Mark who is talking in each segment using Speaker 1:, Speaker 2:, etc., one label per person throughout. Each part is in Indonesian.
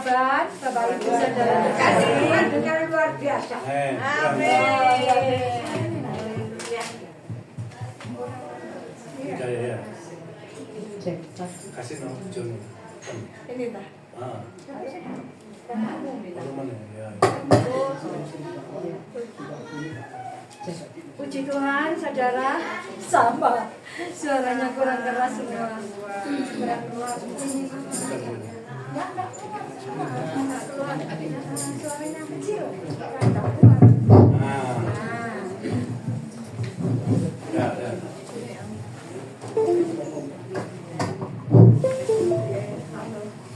Speaker 1: Tuhan, Bapak Ibu Saudara terkasih dengan luar biasa. Amin.
Speaker 2: Ya. Kasih nomor John.
Speaker 1: Ini dah. Puji Tuhan, saudara. Sama. Suaranya kurang keras semua. Kurang keras. Suaranya kecil.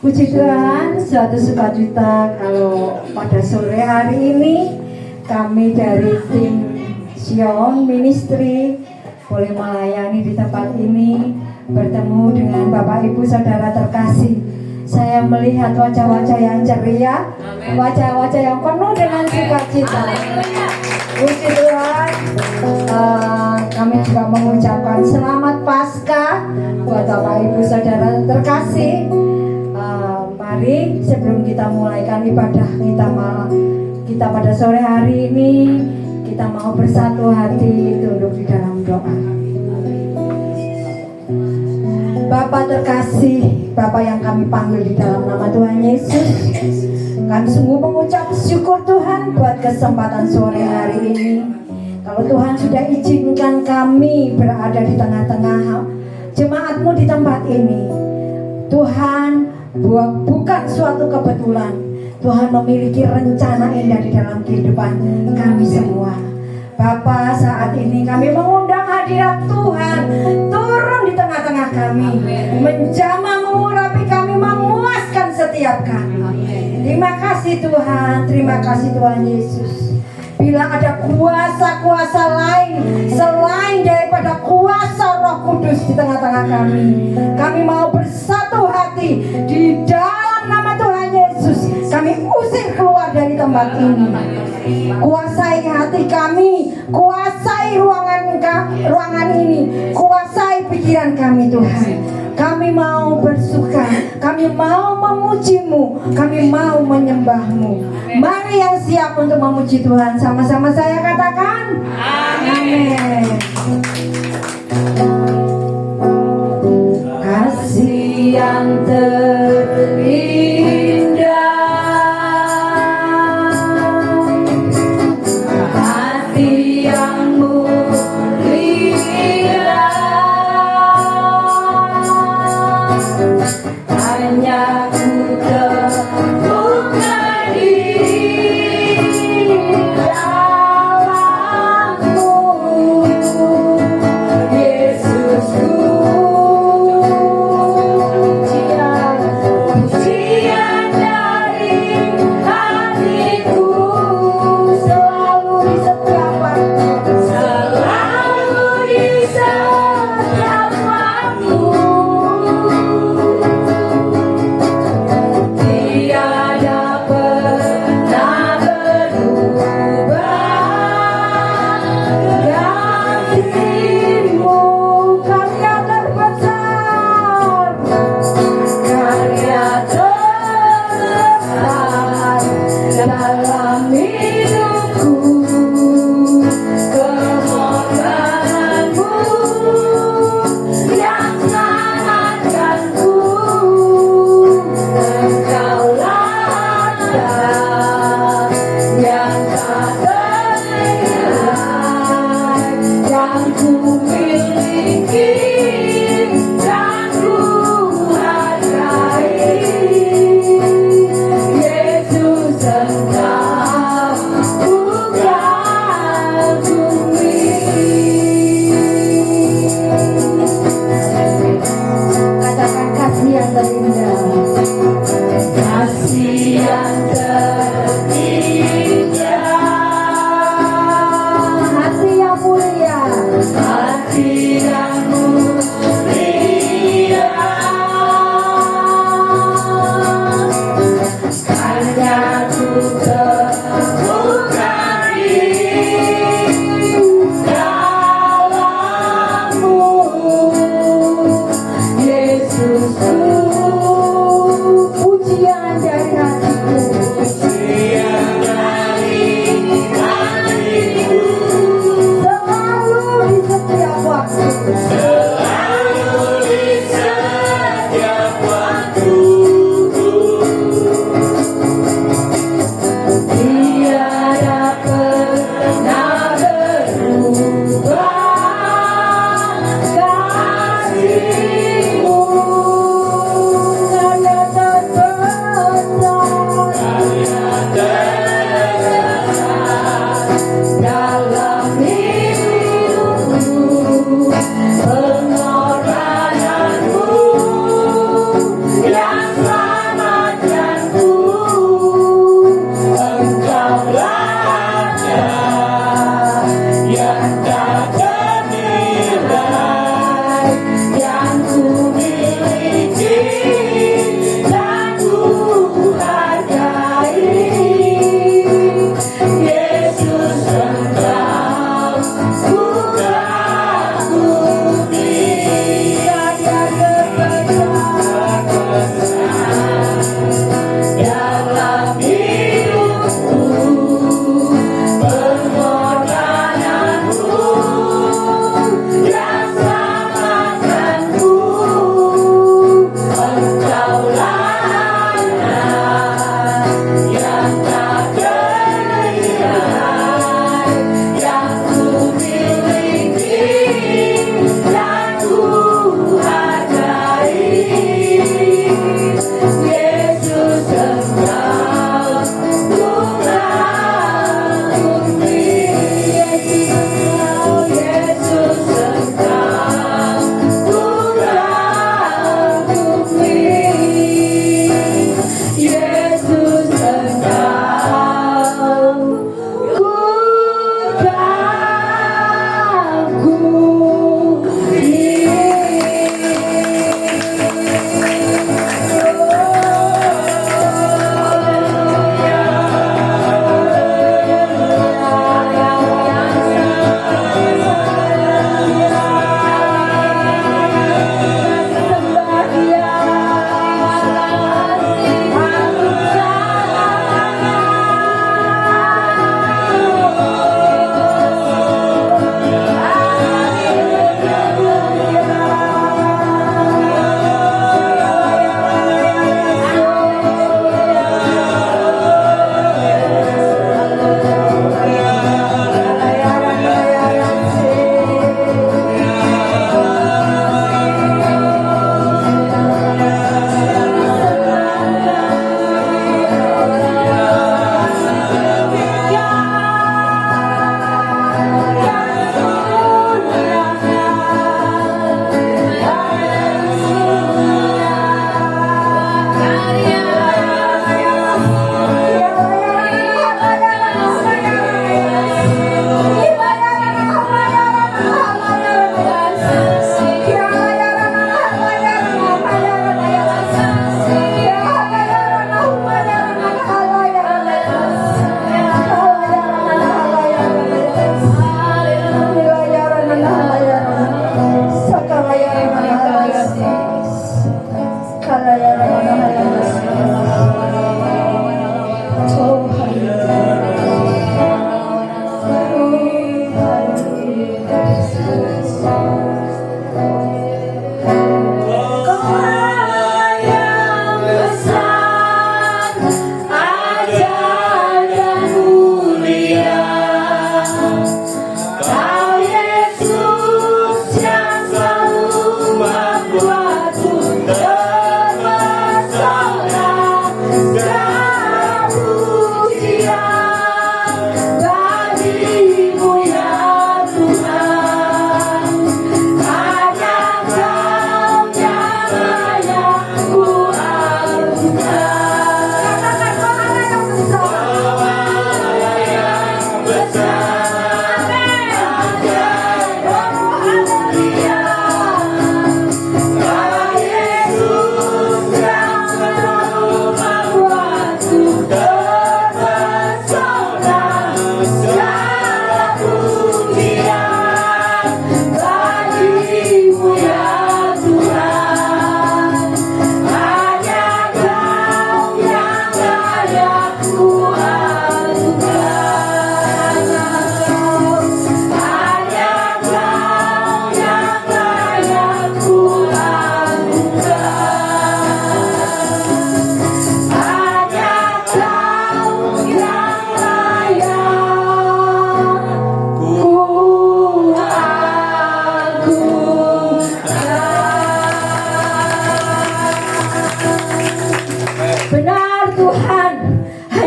Speaker 3: Puji Tuhan, suatu sukacita kalau pada sore hari ini kami dari tim Sion Ministry boleh melayani di tempat ini, bertemu dengan Bapak Ibu Saudara terkasih. Saya melihat wajah-wajah yang ceria, wajah-wajah yang penuh dengan sukacita. Puji Tuhan, kami juga mengucapkan selamat Paskah buat Bapak Ibu Saudara terkasih. Mari sebelum kita mulaikan ibadah kita pada sore hari ini, kita mau bersatu hati tunduk di dalam doa. Bapa terkasih, Bapa yang kami panggil di dalam nama Tuhan Yesus, kami sungguh mengucap syukur Tuhan buat kesempatan sore hari ini. Kalau Tuhan sudah izinkan kami berada di tengah-tengah jemaat-Mu di tempat ini, Tuhan, bukan suatu kebetulan. Tuhan memiliki rencana indah di dalam kehidupan kami semua. Bapa, saat ini kami mengundang hadirat Tuhan turun di tengah-tengah kami, menjamah, mengurapi kami, memuaskan setiap kami. Terima kasih Tuhan, terima kasih Tuhan Yesus. Bila ada kuasa-kuasa lain selain daripada kuasa Roh Kudus di tengah-tengah kami mau bersatu hati di dalam nama Tuhan Yesus. Kami usir keluar dari tempat ini. Kuasai hati kami, kuasai ruangan ini, kuasai pikiran kami Tuhan. Kami mau bersuka, kami mau memuji-Mu, kami mau menyembah-Mu. Mari yang siap untuk memuji Tuhan, sama-sama saya katakan amin. Kasih yang terindah, hati yang mulia, hanya ku temukan di dalam-Mu, Yesusku.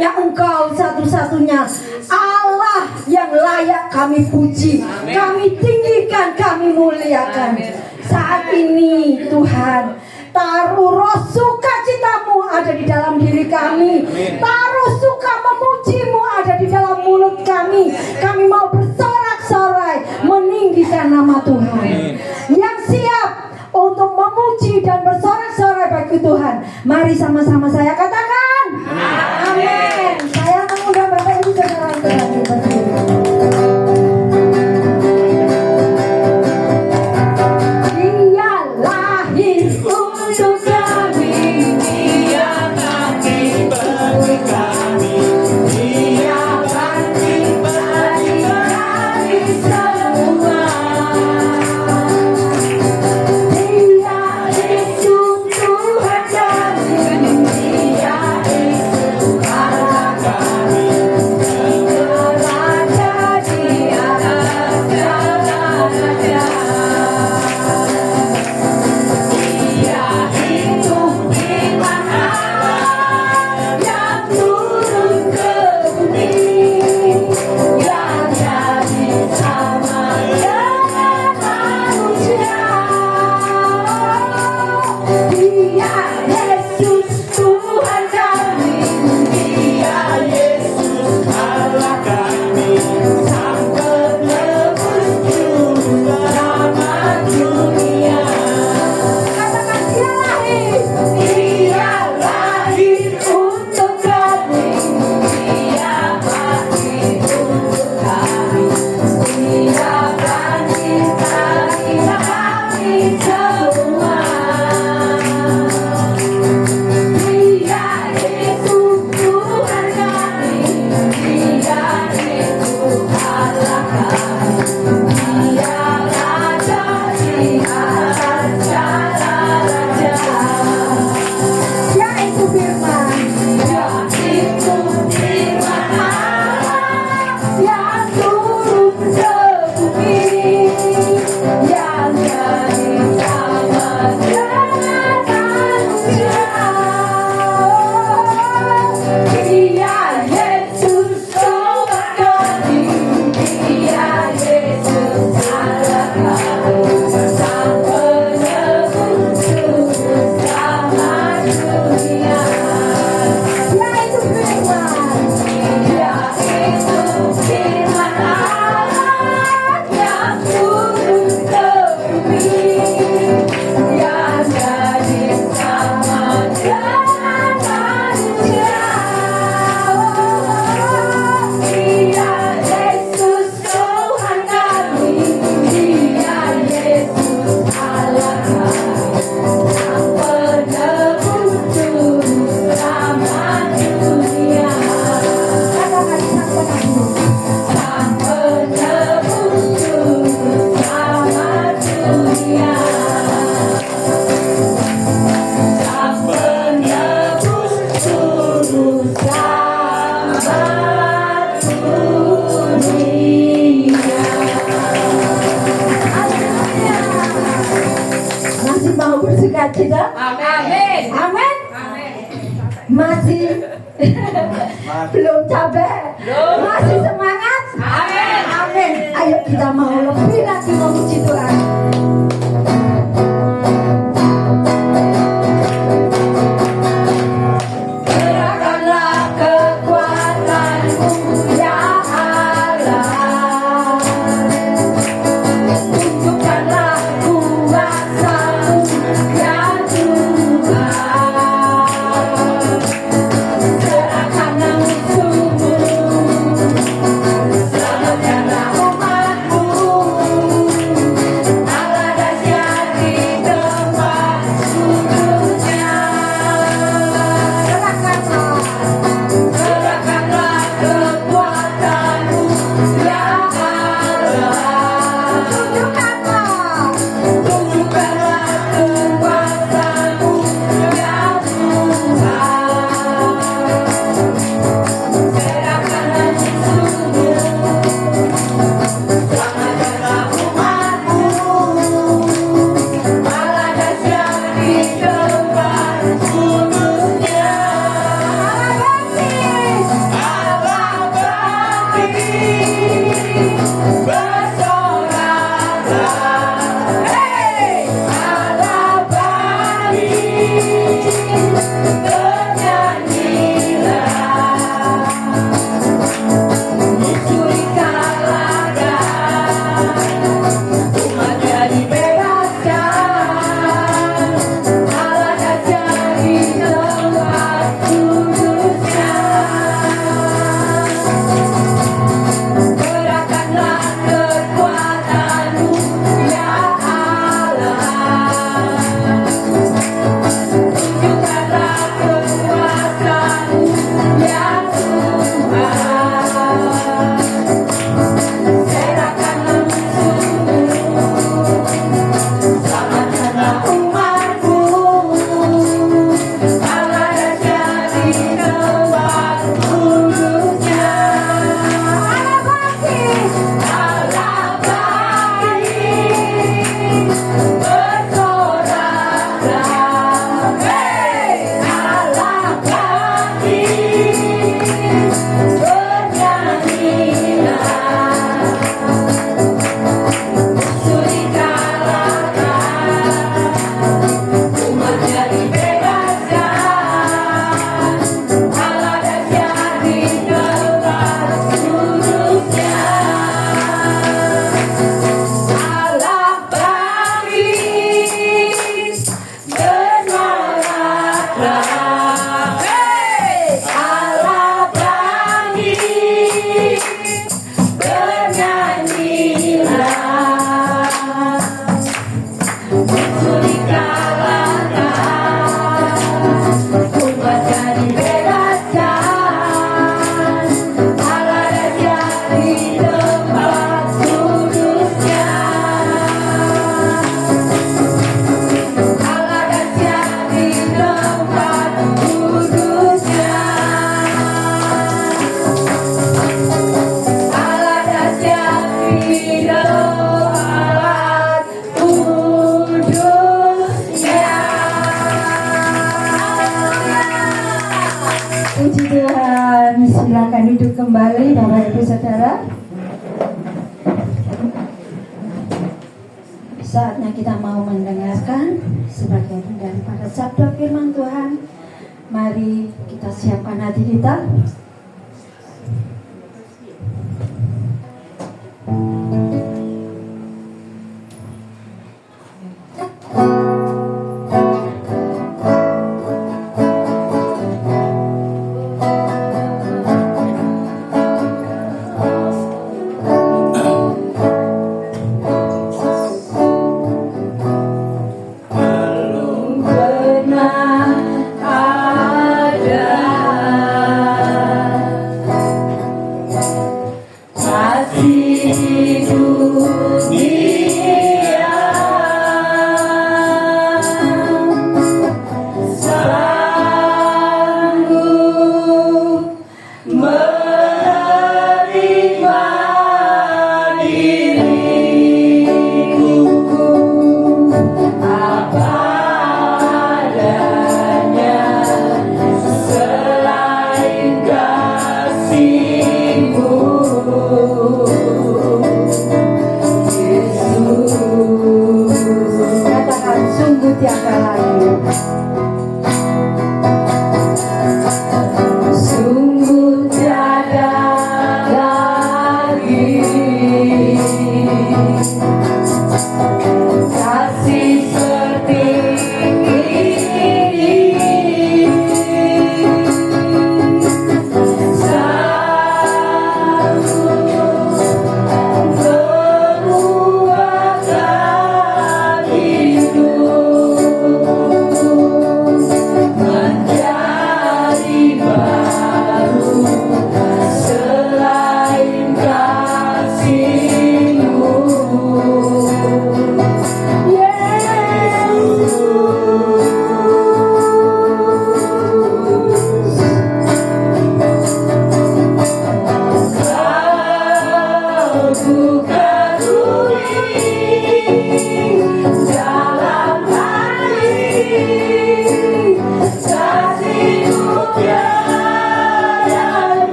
Speaker 3: hanya Engkau satu-satunya Allah yang layak kami puji, kami tinggikan, kami muliakan. Saat ini Tuhan, taruh roh sukacitamu ada di dalam diri kami, taruh suka memujimu ada di dalam mulut kami. Kami mau bersorak-sorai meninggikan nama Tuhan. Yang siap untuk memuji dan bersorak-sorai bagi Tuhan, mari sama-sama saya katakan amin. Saya mengundang Bapak Ibu saudara-saudara berdiri. Dia lahir untuk kami, Dia mati bagi kami, Dia bangkit bagi kami semua. Sukacita.
Speaker 1: Amin.
Speaker 3: Amin. Masih belum capek. Masih semangat.
Speaker 1: Amin.
Speaker 3: Amin. Ayo kita mau lebih lagi memuji Tuhan. Serahkanlah kekuatanmu ya Allah. Tunjukkanlah kuasa-Mu ya Tuhan. Serahkanlah musuhmu, selamatkanlah umat-Mu. Puji Tuhan, silakan duduk kembali Bapak Ibu Saudara. Saatnya kita mau mendengarkan sebagian daripada sabda firman Tuhan. Mari kita siapkan hati kita.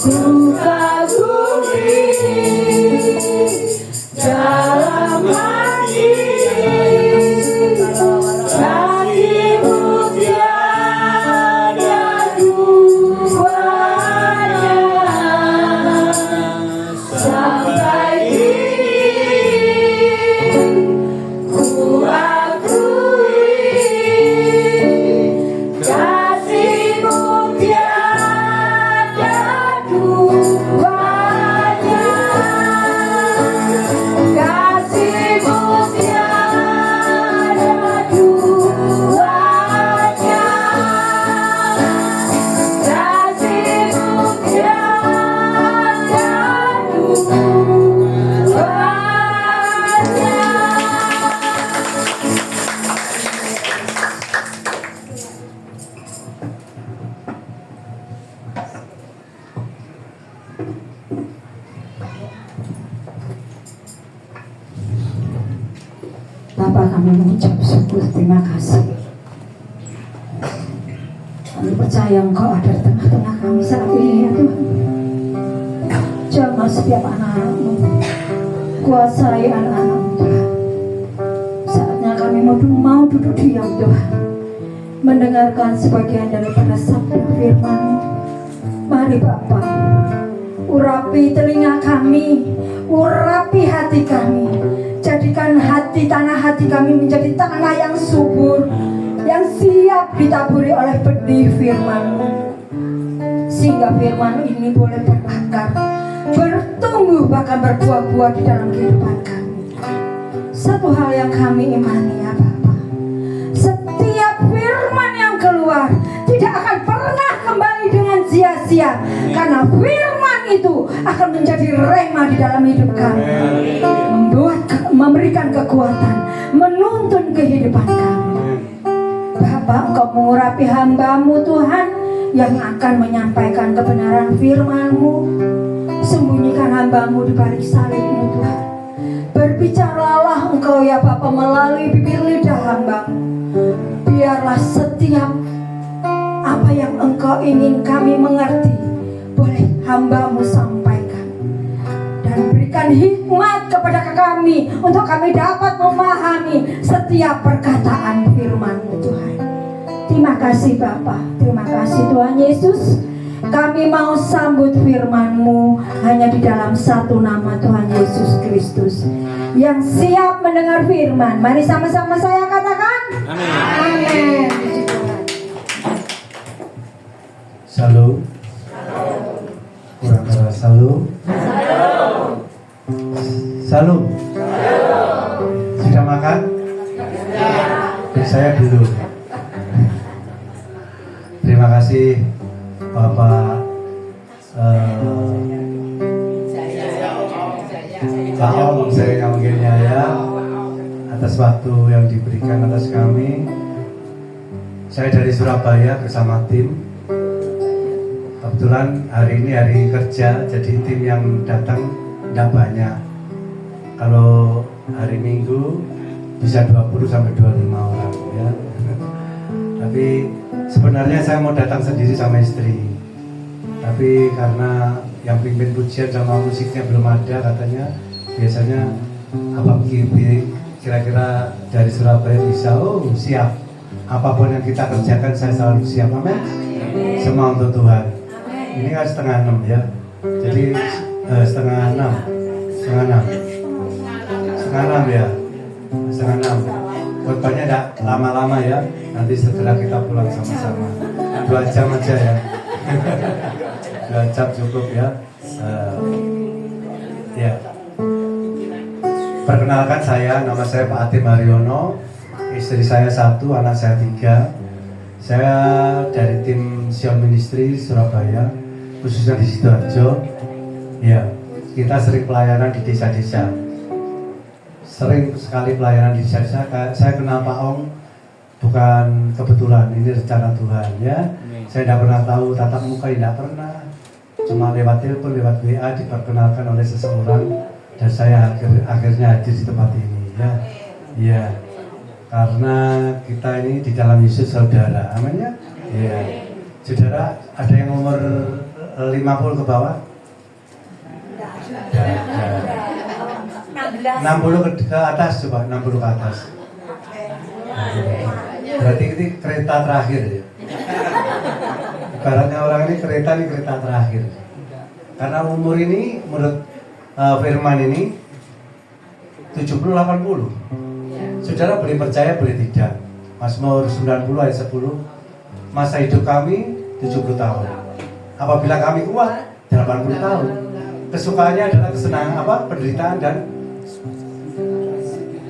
Speaker 3: suka dalam hati, kasih-Mu tiada duanya. Sampai kini ku akui kasih-Mu tiada duanya. Kasih-Mu tiada duanya. Kasih-Mu tiada Bapa, kami mengucap syukur, terima kasih. Kami percaya Engkau ada di tengah-tengah kami saat ini ya Tuhan. Jamah setiap anak-anak-Mu, kuasai anak-anak-Mu Tuhan. Saatnya kami mau duduk diam Tuhan, mendengarkan sebagian daripada sabda firman-Mu. Mari Bapa, urapi telinga kami, urapi hati kami. Jadikan tanah hati kami menjadi tanah yang subur, yang siap ditaburi oleh benih firman-Mu, sehingga firman ini boleh berakar, bertumbuh, bahkan berbuah-buah di dalam kehidupan kami. Satu hal yang kami imani ya Bapa, setiap firman yang keluar tidak akan pernah kembali dengan sia-sia, karena firman itu akan menjadi rema di dalam hidup kami, memberikan kekuatan, menuntun kehidupan kami. Bapa, Engkau mengurapi hamba-Mu Tuhan yang akan menyampaikan kebenaran firman-Mu. Sembunyikan hamba-Mu di balik salib-Mu Tuhan. Berbicaralah Engkau ya Bapa melalui bibir lidah hamba-Mu. Biarlah setiap apa yang Engkau ingin kami mengerti boleh hamba-Mu sampaikan. Dan berikan hikmat kepada kami untuk kami dapat memahami setiap perkataan firman-Mu Tuhan. Terima kasih Bapa, terima kasih Tuhan Yesus. Kami mau sambut firman-Mu hanya di dalam satu nama, Tuhan Yesus Kristus, yang siap mendengar firman. Mari sama-sama saya katakan amin.
Speaker 2: Shalom. Kurang keras. Shalom. Shalom. Sudah makan? Saya belum. Terima kasih Bapak Pak Om, saya manggilnya ya, atas waktu yang diberikan atas kami. Saya dari Surabaya bersama tim. Kebetulan hari ini hari kerja, jadi tim yang datang tidak banyak. Kalau hari Minggu bisa 20 sampai 25 orang ya. Tapi sebenarnya saya mau datang sendiri sama istri. Tapi karena yang pimpin pujian sama musiknya belum ada katanya, biasanya Abang Kibi kira-kira dari Surabaya bisa. Oh siap, apapun yang kita kerjakan saya selalu siap. Amin. Semua untuk Tuhan. Ini kan 5:30 ya, jadi 5:30 ya, 5:30. Khotbahnya tidak lama-lama ya, nanti setelah kita pulang sama-sama 2 jam aja ya. 2 jam cukup ya. Ya. Perkenalkan saya, nama saya Pak Atim Haryono, istri saya 1, anak saya 3. Saya dari tim Sion Ministry Surabaya, khususnya di Sidoarjo. Ya, kita sering pelayanan di desa-desa. Sering sekali pelayanan di desa-desa. Saya kenal Pak Om bukan kebetulan, ini rencana Tuhan ya. Saya tidak pernah tahu tatap muka, tidak pernah. Cuma lewat telepon, lewat WA diperkenalkan oleh seseorang dan saya akhirnya hadir di tempat ini ya. Ya. Karena kita ini di dalam Yesus saudara. Amin ya. Ya. Saudara, ada yang umur 50 ke bawah? 60 ke atas coba, 60 ke atas. Berarti ini kereta terakhir ya. Ibaratnya orang ini kereta terakhir. Karena umur ini menurut firman ini 70-80. Saudara boleh percaya boleh tidak. Mazmur 90 ayat 10, masa hidup kami 70 tahun. Apabila kami kuat 80 tahun. Kesukaannya adalah kesenangan penderitaan dan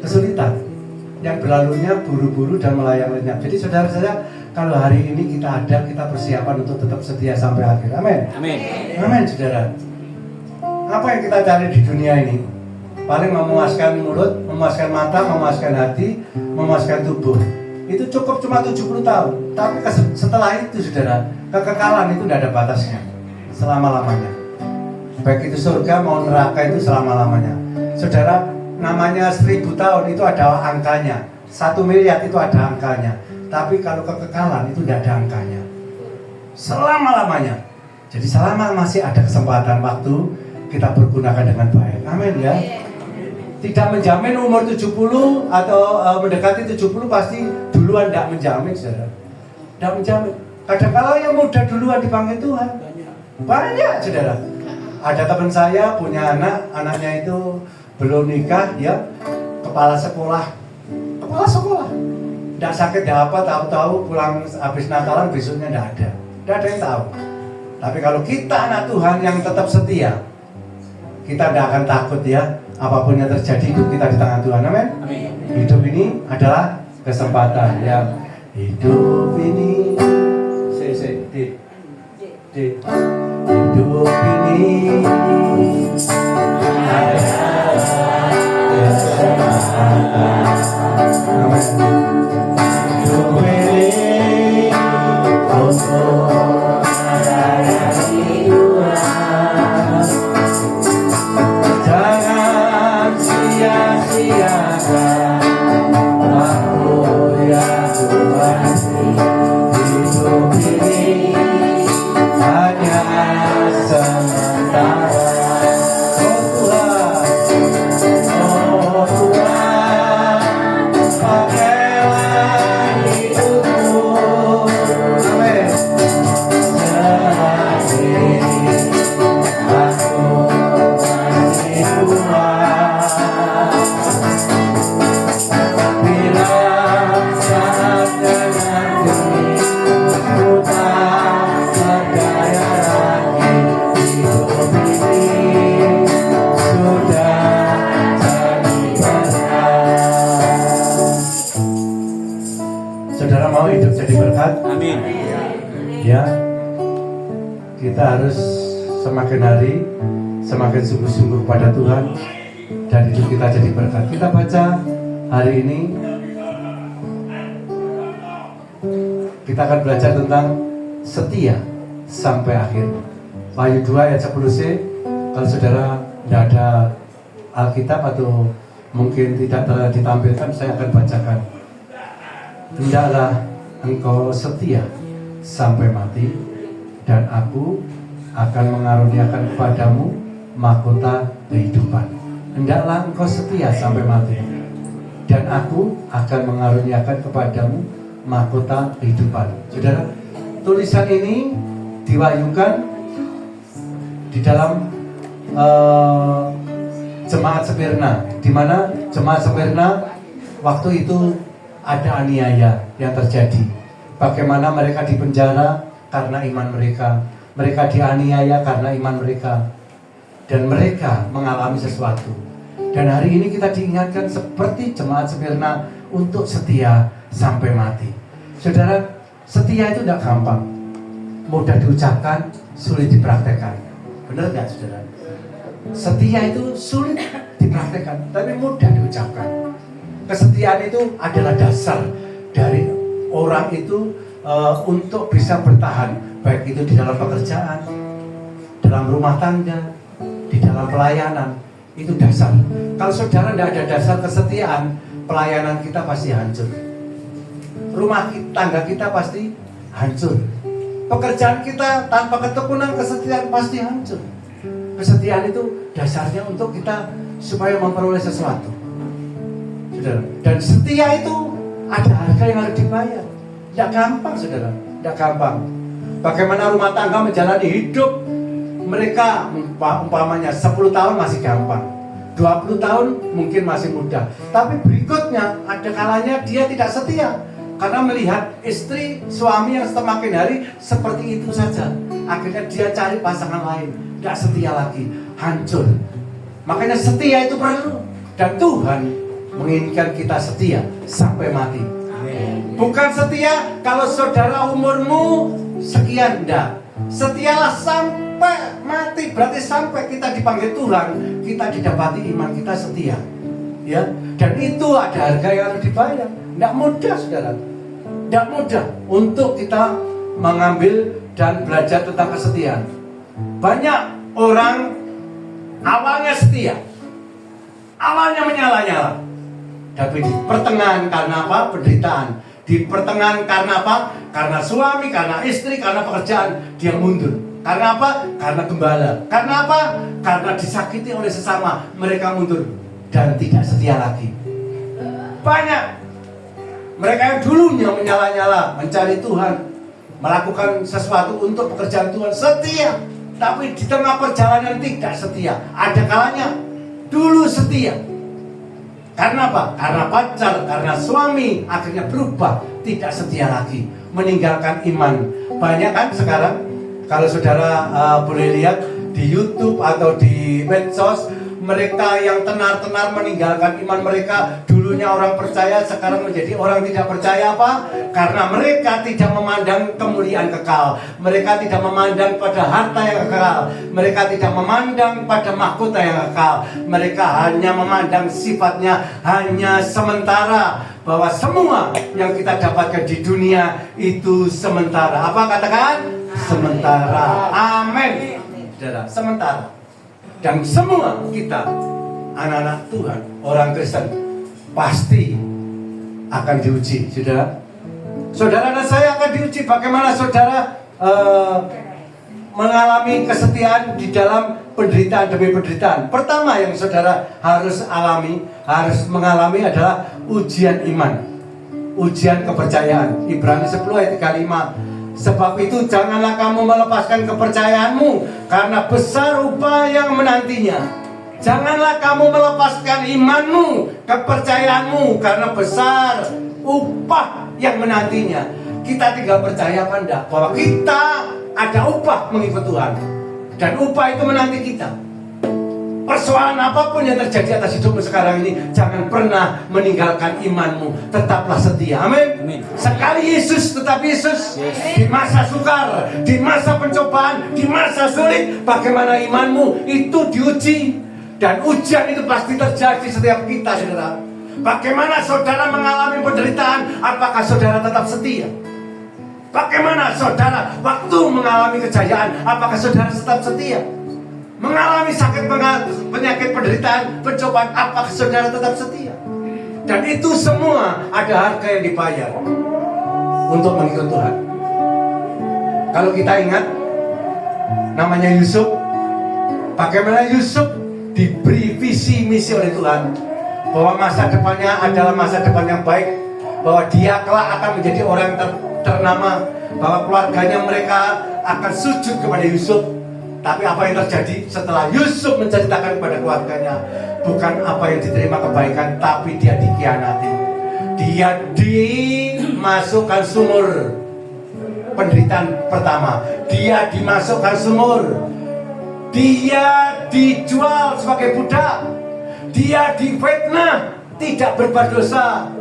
Speaker 2: kesulitan. Yang berlalunya buru-buru dan melayang lenyap. Jadi saudara-saudara, kalau hari ini kita ada, kita persiapan untuk tetap setia sampai akhir. Amin.
Speaker 4: Amin.
Speaker 2: Amin, saudara. Apa yang kita cari di dunia ini? Paling memuaskan mulut, memuaskan mata, memuaskan hati, memuaskan tubuh. Itu cukup cuma 70 tahun. Tapi setelah itu, saudara, kekekalan itu tidak ada batasnya. Selama-lamanya. Baik itu surga mau neraka itu selama-lamanya. Saudara, namanya 1000 tahun itu ada angkanya. 1 miliar itu ada angkanya. Tapi kalau kekekalan itu tidak ada angkanya. Selama-lamanya. Jadi selama masih ada kesempatan waktu, kita pergunakan dengan baik. Amin ya. Tidak menjamin umur 70 atau mendekati 70 pasti duluan, tidak menjamin, saudara. Tidak menjamin. Kadang-kadang yang muda duluan dipanggil Tuhan. Banyak, saudara. Ada teman saya punya anaknya itu belum nikah, ya, kepala sekolah. Tidak sakit, tidak apa, tahu-tahu pulang habis Natalan besoknya tidak ada. Tidak ada yang tahu. Tapi kalau kita anak Tuhan yang tetap setia, kita tidak akan takut ya. Apapun yang terjadi, hidup kita di tangan Tuhan. Amin. Hidup ini adalah kesempatan ya. Hidup ini hidup ini adalah kesempatan. Amin. Hidup ini untuk melayani Tuhan. Jangan sia-siakan waktu yang Tuhan hidup ini hanya sementara. Oh Tuhan, pakailah hidupku. Amin. Saudara mau hidup jadi berkat?
Speaker 4: Amin.
Speaker 2: Ya, kita harus semakin hari semakin sungguh-sungguh kepada Tuhan dan hidup kita jadi berkat. Kita baca hari ini, kita akan belajar tentang setia sampai akhir. Wahyu 2 ayat 10c. Kalau saudara tidak ada Alkitab atau mungkin tidak ditampilkan, saya akan bacakan. Hendaklah engkau setia sampai mati, dan aku akan mengaruniakan kepadamu mahkota kehidupan. Hendaklah engkau setia sampai mati, dan aku akan mengaruniakan kepadamu mahkota kehidupan. Saudara, tulisan ini diwahyukan di dalam jemaat Smyrna, di mana jemaat Smyrna waktu itu ada aniaya yang terjadi. Bagaimana mereka dipenjara karena iman mereka. Mereka dianiaya karena iman mereka. Dan mereka mengalami sesuatu. Dan hari ini kita diingatkan seperti jemaat Smyrna untuk setia sampai mati. Saudara, setia itu tidak gampang. Mudah diucapkan, sulit dipraktekkan. Benar nggak, saudara? Setia itu sulit dipraktekkan, tapi mudah diucapkan. Kesetiaan itu adalah dasar dari orang itu untuk bisa bertahan, baik itu di dalam pekerjaan, dalam rumah tangga, di dalam pelayanan. Itu dasar. Kalau saudara tidak ada dasar kesetiaan, pelayanan kita pasti hancur. Rumah tangga kita pasti hancur. pekerjaan kita tanpa ketekunan kesetiaan pasti hancur. Kesetiaan itu dasarnya untuk kita supaya memperoleh sesuatu. Saudara, dan setia itu ada harga yang harus dibayar. Tidak gampang, saudara, tidak gampang. Bagaimana rumah tangga menjalani hidup mereka, umpamanya 10 tahun masih gampang, 20 tahun mungkin masih mudah. Tapi berikutnya ada kalanya dia tidak setia karena melihat istri, suami yang semakin hari seperti itu saja. Akhirnya dia cari pasangan lain, tidak setia lagi, hancur. Makanya setia itu perlu. Dan Tuhan menginginkan kita setia sampai mati. Bukan setia kalau saudara umurmu sekian, enggak. Setialah sampai mati, berarti sampai kita dipanggil Tuhan, kita didapati iman kita setia. Ya, dan itu ada harga yang harus dibayar. Tidak mudah, saudara. Tidak mudah untuk kita mengambil dan belajar tentang kesetiaan. Banyak orang awalnya setia, awalnya menyala-nyala, tapi di pertengahan karena apa? Penderitaan. Di pertengahan karena apa? Karena suami, karena istri, karena pekerjaan, dia mundur. Karena apa? Karena gembala. Karena apa? Karena disakiti oleh sesama, mereka mundur dan tidak setia lagi. Banyak mereka yang dulunya menyala-nyala, mencari Tuhan, melakukan sesuatu untuk pekerjaan Tuhan, setia, tapi di tengah perjalanan tidak setia. Ada kalanya dulu setia. Karena apa? Karena pacar, karena suami, akhirnya berubah, tidak setia lagi, meninggalkan iman. Banyak kan sekarang, kalau saudara boleh lihat di YouTube atau di medsos, mereka yang tenar-tenar meninggalkan iman mereka. Dulunya orang percaya, sekarang menjadi orang tidak percaya. Apa? Karena mereka tidak memandang kemuliaan kekal. Mereka tidak memandang pada harta yang kekal. Mereka tidak memandang pada mahkota yang kekal. Mereka hanya memandang sifatnya hanya sementara. Bahwa semua yang kita dapatkan di dunia itu sementara. Apa katakan? Sementara. Amin. Saudara, sementara. Dan semua kita, anak-anak Tuhan, orang Kristen, pasti akan diuji, saudara. Saudara dan saya akan diuji. Bagaimana saudara mengalami kesetiaan di dalam penderitaan demi penderitaan. Pertama yang saudara harus mengalami adalah ujian iman, ujian kepercayaan. Ibrani 10 ayat 35. Sebab itu janganlah kamu melepaskan kepercayaanmu, karena besar upah yang menantinya. Janganlah kamu melepaskan imanmu, kepercayaanmu, karena besar upah yang menantinya. Kita tinggal percaya apa enggak bahwa kita ada upah mengikut Tuhan, dan upah itu menanti kita. Persoalan apapun yang terjadi atas hidupmu sekarang ini, jangan pernah meninggalkan imanmu. Tetaplah setia. Amin. Sekali Yesus, tetap Yesus. Di masa sukar, di masa pencobaan, di masa sulit, bagaimana imanmu itu diuji. Dan ujian itu pasti terjadi setiap kita, saudara. Bagaimana saudara mengalami penderitaan, apakah saudara tetap setia? Bagaimana saudara waktu mengalami kejayaan, apakah saudara tetap setia? Mengalami sakit, penyakit, penderitaan, pencobaan, apakah saudara tetap setia? Dan itu semua ada harga yang dibayar untuk mengikut Tuhan. Kalau kita ingat namanya Yusuf, bagaimana Yusuf diberi visi misi oleh Tuhan, bahwa masa depannya adalah masa depan yang baik, bahwa dia kelak akan menjadi orang ternama, bahwa keluarganya mereka akan sujud kepada Yusuf. Tapi apa yang terjadi setelah Yusuf menceritakan kepada keluarganya, bukan apa yang diterima kebaikan, tapi dia dikhianati. Dia dimasukkan sumur. Penderitaan pertama, dia dimasukkan sumur. Dia dijual sebagai budak. Dia difitnah, tidak berbuat dosa.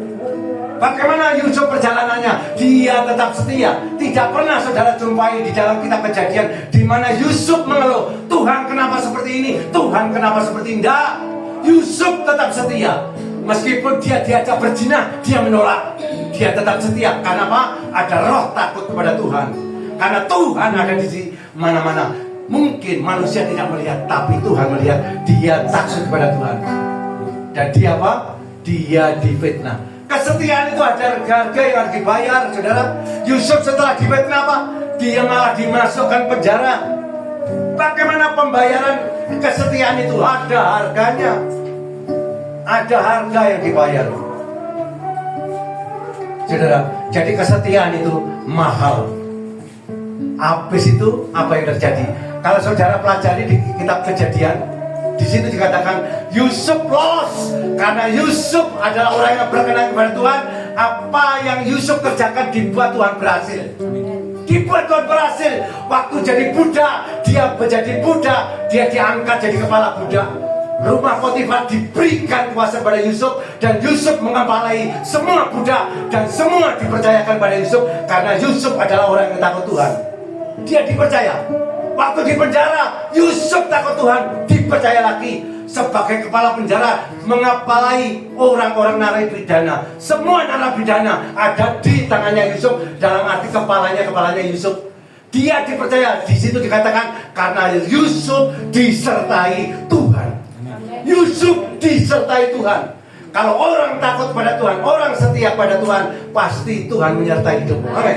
Speaker 2: Bagaimana Yusuf perjalanannya? Dia tetap setia. Tidak pernah saudara jumpai di dalam kitab Kejadian di mana Yusuf mengeluh, Tuhan kenapa seperti ini? Tuhan kenapa seperti ini? Tidak. Yusuf tetap setia. Meskipun dia diajak berzina, dia menolak. Dia tetap setia. Karena apa? Ada roh takut kepada Tuhan. Karena Tuhan ada di mana-mana. Mungkin manusia tidak melihat, tapi Tuhan melihat. Dia takut kepada Tuhan. Dan dia apa? Dia difitnah. Kesetiaan itu ada harga yang harus dibayar, saudara. Yusuf setelah difitnah apa? dia malah dimasukkan penjara. Bagaimana pembayaran kesetiaan itu? Ada harganya. Ada harga yang dibayar. Saudara, jadi kesetiaan itu mahal. Habis itu apa yang terjadi? Kalau saudara pelajari di kitab Kejadian, di situ dikatakan Yusuf lolos karena Yusuf adalah orang yang berkenan kepada Tuhan. Apa yang Yusuf kerjakan dibuat Tuhan berhasil. Dibuat Tuhan berhasil. Waktu jadi budak, dia menjadi budak, dia diangkat jadi kepala budak. Rumah Potifar diberikan kuasa pada Yusuf, dan Yusuf mengepalai semua budak, dan semua dipercayakan pada Yusuf karena Yusuf adalah orang yang takut Tuhan. Dia dipercaya. Waktu di penjara, Yusuf takut Tuhan, dipercaya lagi sebagai kepala penjara, mengepalai orang-orang narapidana. Semua narapidana ada di tangannya Yusuf, dalam arti kepalanya Yusuf. Dia dipercaya. Di situ dikatakan karena Yusuf disertai Tuhan. Yusuf disertai Tuhan. Kalau orang takut pada Tuhan, orang setia pada Tuhan, pasti Tuhan menyertai hidupmu. Amin.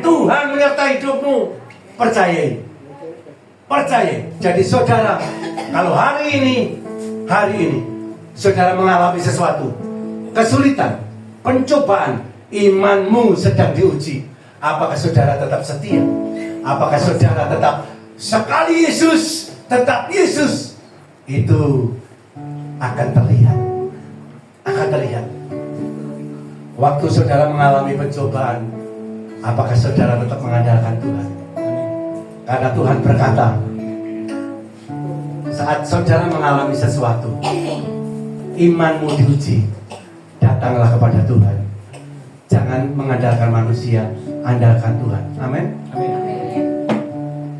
Speaker 2: Tuhan menyertai hidupmu. Percayai. Jadi saudara, kalau hari ini saudara mengalami sesuatu, kesulitan, pencobaan, imanmu sedang diuji. Apakah saudara tetap setia? Apakah saudara tetap sekali Yesus, tetap Yesus? Itu akan terlihat. Waktu saudara mengalami pencobaan, apakah saudara tetap mengandalkan Tuhan? Karena Tuhan berkata, saat saudara mengalami sesuatu, imanmu diuji, datanglah kepada Tuhan. Jangan mengandalkan manusia, andalkan Tuhan. Amin.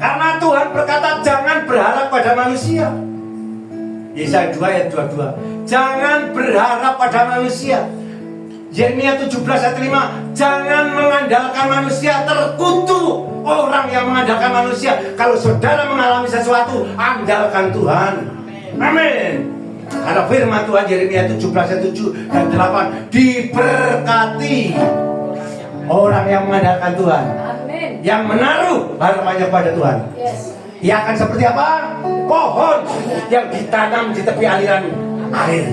Speaker 2: Karena Tuhan berkata, jangan berharap pada manusia. Yesaya 2 ayat 22. Jangan berharap pada manusia. Yeremia 17 ayat 5. Jangan mengandalkan manusia, terkutuk orang yang mengandalkan manusia. Kalau saudara mengalami sesuatu, andalkan Tuhan. Amin. Karena firman Tuhan Yeremia 17 ayat 7 dan 8, diberkati orang yang mengandalkan Tuhan. Amin. Yang menaruh harapannya pada Tuhan. Yes. Ia akan seperti apa? Pohon yang ditanam di tepi aliran air,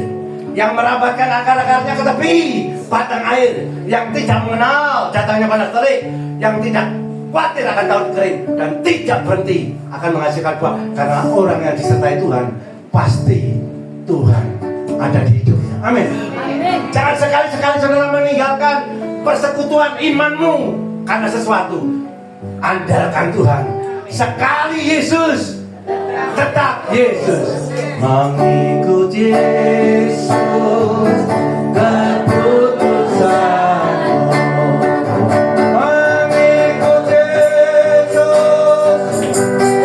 Speaker 2: yang merambatkan akar-akarnya ke tepi batang air, yang tidak mengenal datangnya panas terik, yang tidak khawatir akan tahun kering, dan tidak berhenti akan menghasilkan buah. Karena orang yang disertai Tuhan, pasti Tuhan ada di hidupnya. Amin. Jangan sekali-sekali saudara meninggalkan persekutuan imanmu karena sesuatu. Andalkan Tuhan. Sekali Yesus, tetap Yesus. Mengikut Yesus, keputusanmu. Mengikut Yesus,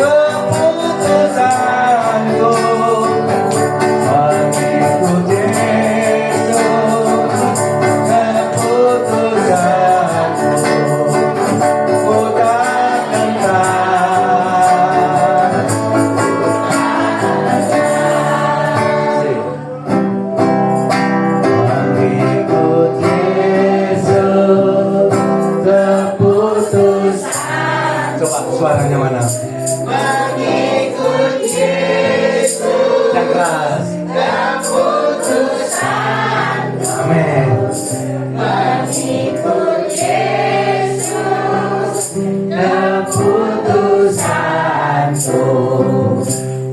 Speaker 2: keputusanku. Mengikut Yesus, keputusanku. Ku takkan suaranya mana? Mengikut Yesus, yang keras. Keputusan. Amin. Mengikut Yesus, keputusanku.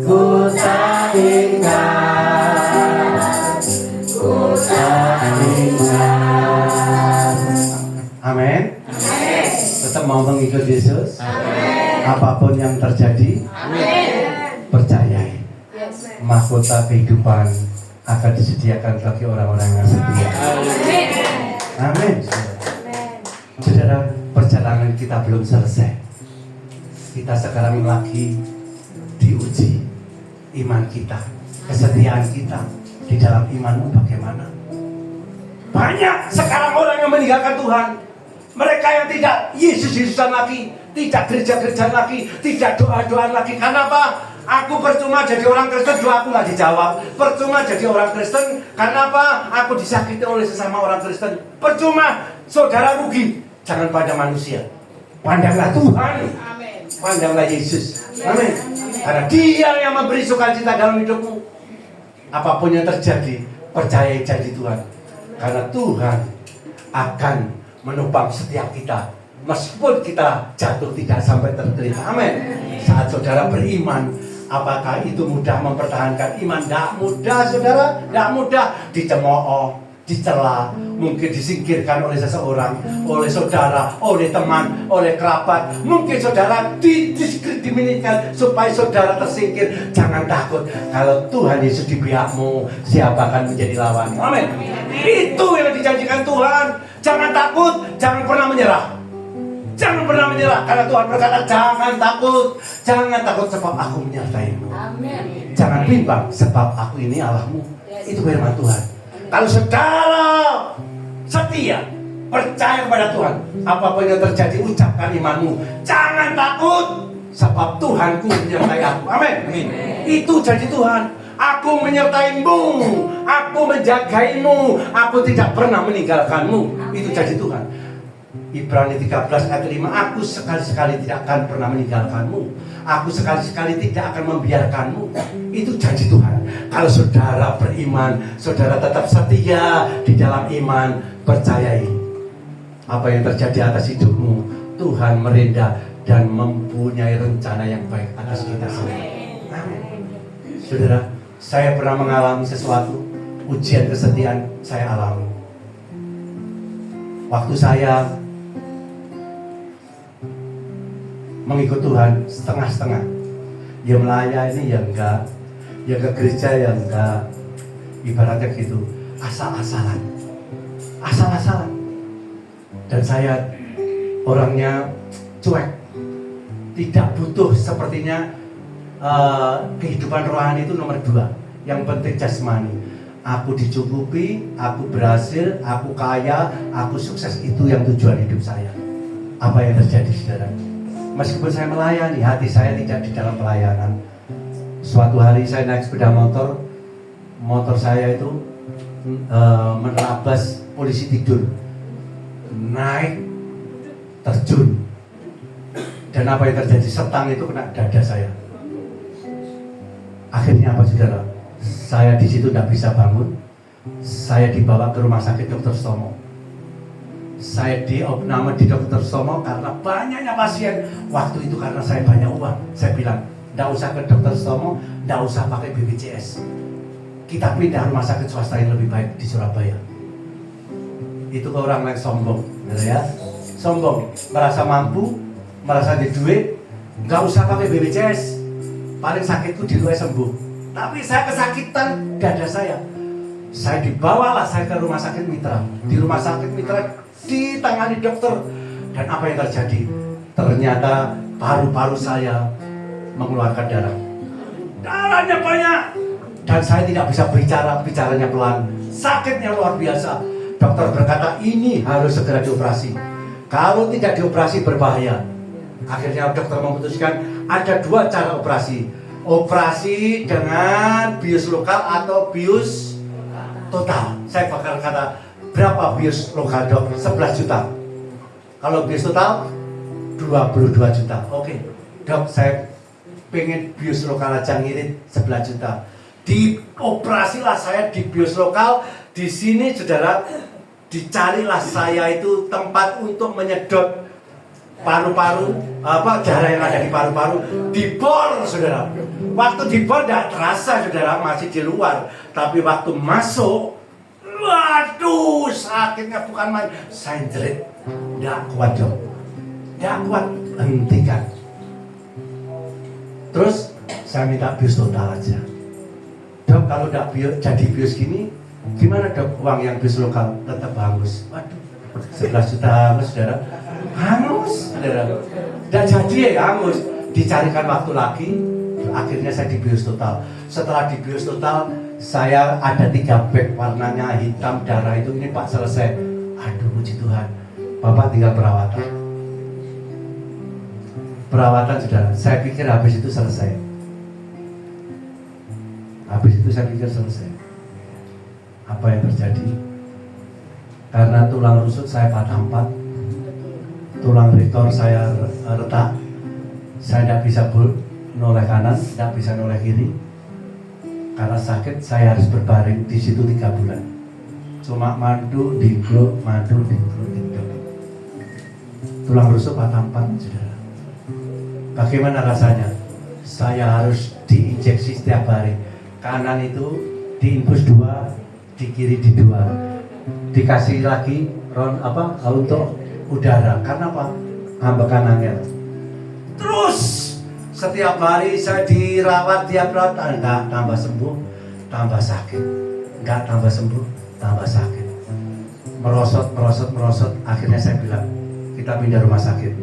Speaker 2: Ku tak ingat. Ku tak ingat. Amin. Tetap mau mengikut Yesus. Apapun yang terjadi, percayai. Mahkota kehidupan akan disediakan bagi orang-orang yang setia. Amin. Saudara, perjalanan kita belum selesai. Kita sekarang lagi diuji iman kita, kesetiaan kita di dalam imanmu bagaimana. Banyak sekarang orang yang meninggalkan Tuhan. Mereka yang tidak Yesus-Yesusan lagi, tidak gereja-gerejaan lagi, tidak doa-doaan lagi. Karena apa? Aku percuma jadi orang Kristen, doaku nggak dijawab. Percuma jadi orang Kristen, karena apa? Aku disakiti oleh sesama orang Kristen. Percuma, saudara rugi. Jangan pada manusia. Pandanglah Tuhan. Pandanglah Yesus. Amin. Karena Dia yang memberi sukacita dalam hidupmu. Apapun yang terjadi, percaya janji Tuhan. Karena Tuhan akan menopang setiap kita. Meskipun kita jatuh tidak sampai tergelincir. Amin. Saat saudara beriman, apakah itu mudah mempertahankan iman? Tidak mudah, saudara. Tidak mudah. Dicemooh, dicela, mungkin disingkirkan oleh seseorang, oleh saudara, oleh teman, oleh kerabat. Mungkin saudara didiskriminasikan supaya saudara tersingkir. Jangan takut. Kalau Tuhan Yesus di pihakmu, siapa akan menjadi lawan? Amin. Itu yang dijanjikan Tuhan. Jangan takut, jangan pernah menyerah. Jangan pernah menyerah, karena Tuhan berkata, jangan takut sebab aku menyertaimu. Jangan bimbang sebab aku ini Allahmu. Itu firman Tuhan. Kalau saudara setia, percaya kepada Tuhan, apapun yang terjadi, ucapkan imanmu. Jangan takut sebab Tuhanku menyertai aku. Amin. Itu janji Tuhan. Aku menyertaimu, aku menjagaimu, aku tidak pernah meninggalkanmu. Itu janji Tuhan. Ibrani 13 ayat 5, aku sekali-sekali tidak akan pernah meninggalkanmu, aku sekali-sekali tidak akan membiarkanmu. Itu janji Tuhan. Kalau saudara beriman, saudara tetap setia di dalam iman, percayai apa yang terjadi atas hidupmu, Tuhan merendah dan mempunyai rencana yang baik atas kita semua. Amin. Saudara, saya pernah mengalami sesuatu, ujian kesetiaan saya alami. Waktu saya mengikut Tuhan setengah-setengah, ya melayani ya enggak, ya ke gereja ya enggak, ibaratnya gitu, asal-asalan. Dan saya orangnya cuek, tidak butuh sepertinya kehidupan rohani itu nomor 2, yang penting jasmani. Aku dicukupi, aku berhasil, aku kaya, aku sukses, itu yang tujuan hidup saya. Apa yang terjadi, saudara? Meskipun saya melayani, hati saya tidak di dalam pelayanan. Suatu hari saya naik sepeda motor saya itu menerabas polisi tidur, naik terjun, dan apa yang terjadi, setang itu kena dada saya. Akhirnya apa, saudara? Saya di situ tidak bisa bangun. Saya dibawa ke rumah sakit Dr. Stomo. Saya diopname di Dr. Stomo karena banyaknya pasien. Waktu itu karena saya banyak uang, saya bilang, tidak usah ke Dr. Stomo, tidak usah pakai BPJS. Kita pindah rumah sakit swasta yang lebih baik di Surabaya. Itu ke orang yang sombong, ya. Sombong, merasa mampu, merasa di duit, nggak usah pakai BPJS. Paling sakitku di luar sembuh. Tapi saya kesakitan dada saya. Saya dibawalah saya ke rumah sakit Mitra. Di rumah sakit Mitra ditangani dokter, dan apa yang terjadi? Ternyata paru-paru saya mengeluarkan darahnya banyak, dan saya tidak bisa bicaranya pelan, sakitnya luar biasa. Dokter berkata ini harus segera dioperasi, kalau tidak dioperasi berbahaya. Akhirnya dokter memutuskan ada 2 cara operasi dengan bius lokal atau bius total. Saya bakal kata, berapa bius lokal, dok? 11 juta. Kalau bius total 22 juta. Oke, dok, saya pengen bius lokal aja, ngirit 11 juta. Dioperasilah saya di bius lokal. Di sini, saudara, dicarilah saya itu tempat untuk menyedot paru-paru, darah yang ada di paru-paru, dibor, saudara. Waktu dibor tidak terasa, saudara, masih di luar. Tapi waktu masuk, waduh, sakitnya bukan main. Saya jerit, tidak kuat, dok, tidak kuat, hentikan. Terus saya minta bius total aja. Dok, kalau tidak jadi bius gini, gimana, dok? Uang yang bius lokal tetap hangus. Waduh, 11 juta hangus, saudara. Hangus, saudara. Dan jadi ya hangus. Dicarikan waktu lagi, akhirnya saya di bius total. Setelah di bius total, saya ada 3 bag warnanya hitam darah itu. Ini Pak selesai. Aduh, puji Tuhan, Bapak tinggal perawatan. Perawatan, saudara. Saya pikir habis itu selesai. Habis itu saya pikir selesai. Apa yang terjadi? Karena tulang rusuk saya patah 4, tulang rektor saya retak, saya tidak bisa noleh kanan, tidak bisa noleh kiri. Karena sakit saya harus berbaring di situ 3 bulan. Cuma mandu, dingkluk, mandu, dingkluk, dingkluk. Tulang rusuk patah 4, saudara. Bagaimana rasanya? Saya harus diinjeksi setiap hari. Kanan itu diinfus 2, di kiri di 2. Dikasih lagi untuk udara. Karena apa? Ambekan angin. Terus setiap hari saya dirawat, enggak tambah sembuh, tambah sakit. Enggak tambah sembuh, tambah sakit. Merosot. Akhirnya saya bilang, kita pindah rumah sakit.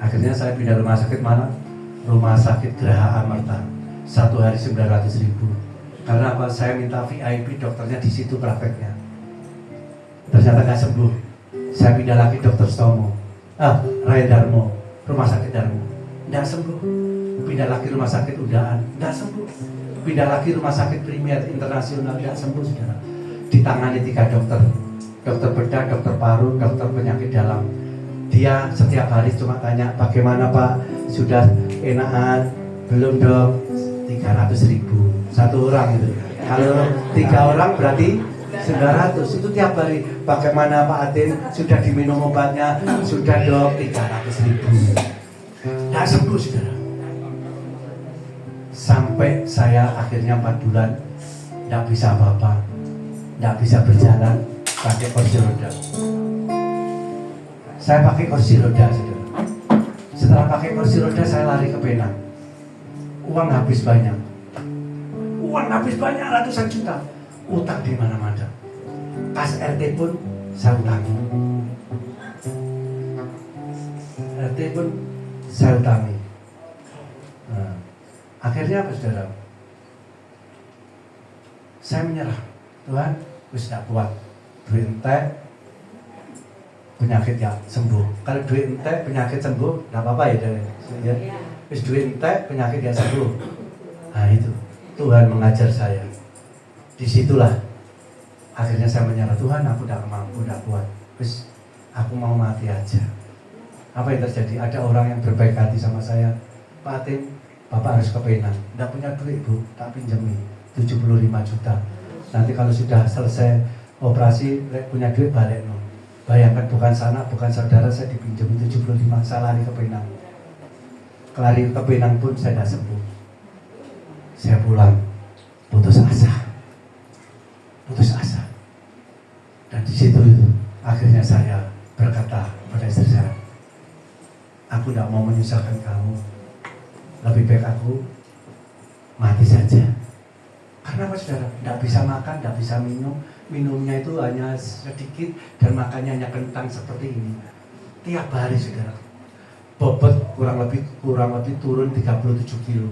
Speaker 2: Akhirnya saya pindah rumah sakit mana? Rumah sakit Geraha Amerta. 1 hari 900.000. Karena apa? Saya minta VIP, dokternya di situ prakteknya. Ternyata nggak sembuh. Saya pindah lagi Dokter Stomo, Raya Darmo, Rumah Sakit Darmo, nggak sembuh. Pindah lagi Rumah Sakit Undaan, nggak sembuh. Pindah lagi Rumah Sakit Premier Internasional, nggak sembuh, saudara. Ditangani 3 dokter, dokter bedah, dokter paru, dokter penyakit dalam. Dia setiap hari cuma tanya, bagaimana Pak, sudah enakan? Belum dok, 300.000 satu orang itu. Kalau 3 orang berarti 900 itu tiap hari. Bagaimana Pak Atin, sudah diminum obatnya? Sudah dok, 300.000. Tidak sembuh, saudara. Sampai saya akhirnya 4 bulan tidak bisa apa-apa, tidak bisa berjalan, pakai kursi roda. Saya pakai kursi roda, saudara. Setelah pakai kursi roda saya lari ke Penang. Uang habis banyak. Ratusan juta. Utang di mana-mana. Kas RT pun saya utangi. Nah, akhirnya apa, saudara? Saya menyerah. Tuhan, wis tidak kuat. Duit entek, penyakit ya sembuh. Kalau duit entek, penyakit sembuh, tidak apa-apa ya. Wis duit entek, penyakit ya sembuh. Nah itu, Tuhan mengajar saya. Disitulah akhirnya saya menyerah. Tuhan, aku tidak mampu, tidak kuat. Wis, aku mau mati aja. Apa yang terjadi? Ada orang yang berbaik hati sama saya. Pak Atin, Bapak harus ke Penang. Tidak punya duit Bu, tak pinjami 75 juta. Nanti kalau sudah selesai operasi, punya duit balik no. Bayangkan, bukan sanak, bukan saudara, saya dipinjami 75, saya lari ke Penang. Lari ke Penang pun saya tidak sembuh. Saya pulang, putus asa. Dan di situ akhirnya saya berkata pada istri saya, aku tidak mau menyusahkan kamu, lebih baik aku mati saja. Karena apa, saudara? Tidak bisa makan, tidak bisa minum. Minumnya itu hanya sedikit dan makannya hanya kentang seperti ini. Tiap hari, saudara. Bobot kurang lebih turun 37 kilo.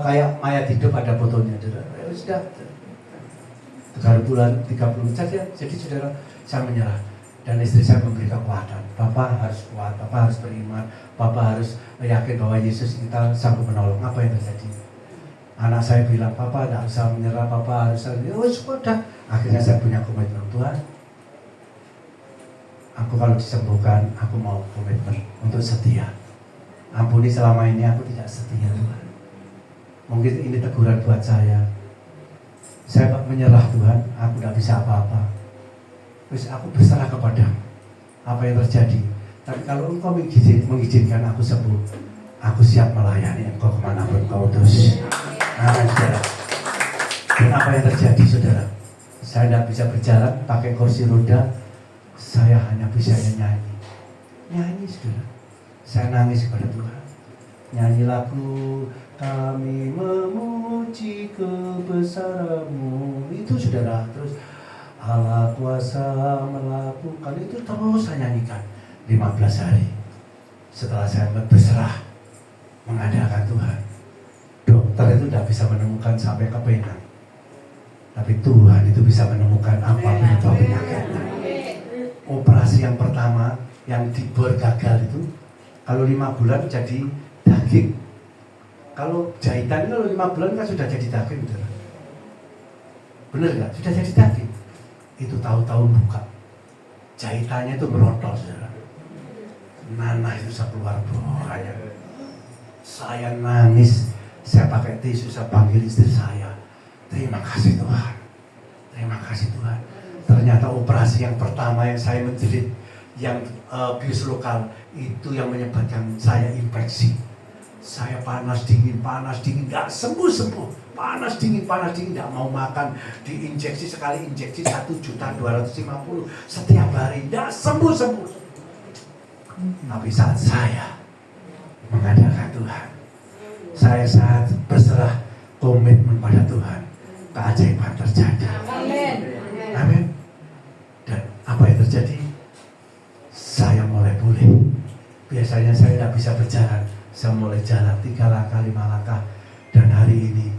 Speaker 2: Kayak mayat hidup, ada fotonya, saudara. Sudah 3 bulan, 30 saja. Jadi saudara, saya menyerah. Dan istri saya memberi kekuatan. Bapak harus kuat, Bapak harus beriman, Bapak harus yakin bahwa Yesus kita sanggup menolong. Apa yang terjadi? Anak saya bilang, Papa tidak usah menyerah, Papa harus sudah. Akhirnya saya punya komitmen, Tuhan, aku kalau disembuhkan, aku mau komitmen untuk setia. Ampuni selama ini aku tidak setia, Tuhan. Mungkin ini teguran buat saya. Saya menyerah, Tuhan, aku tidak bisa apa-apa. Terus aku berserah kepadamu. Apa yang terjadi? Tapi kalau Engkau mengizinkan aku sembuh, aku siap melayani Engkau kemanapun Engkau utus. Nah, saudara. Dan apa yang terjadi, saudara? Saya tidak bisa berjalan pakai kursi roda. Saya hanya bisa nyanyi, saudara. Saya nangis kepada Tuhan. Nyanyi lagu Kami Memuji Kebesaran-Mu. Itu, saudara. Terus Allah kuasa melakukan itu, terus saya nyanyikan 15 hari. Setelah saya berserah mengadakan Tuhan, dokter itu tidak bisa menemukan sampai ke Penang, tapi Tuhan itu bisa menemukan apapun itu penyakitnya. Operasi yang pertama yang dibor gagal itu, kalau 5 bulan jadi daging. Kalau jahitan kalau 5 bulan kan sudah jadi daging, bener nggak? Sudah jadi daging. Itu tahu-tahu buka. jahitannya itu merotol, saudara. Nanah itu saya keluar banyak. Saya nangis, saya pakai tisu, saya panggil istri saya. Terima kasih Tuhan, terima kasih Tuhan. Ternyata operasi yang pertama yang saya menjerit, yang bius lokal, itu yang menyebabkan saya infeksi. Saya panas dingin, gak sembuh-sembuh. Panas dingin, gak mau makan. Diinjeksi sekali, injeksi 1.250.000 setiap hari, gak sembuh-sembuh. Tapi saat saya mengandalkan Tuhan, saya saat berserah komitmen pada Tuhan, keajaiban terjadi.
Speaker 1: Amin.
Speaker 2: Amin. Dan apa yang terjadi? Saya mulai pulih. Biasanya saya tidak bisa berjalan, saya mulai jalan 3 langkah, 5 langkah. Dan hari ini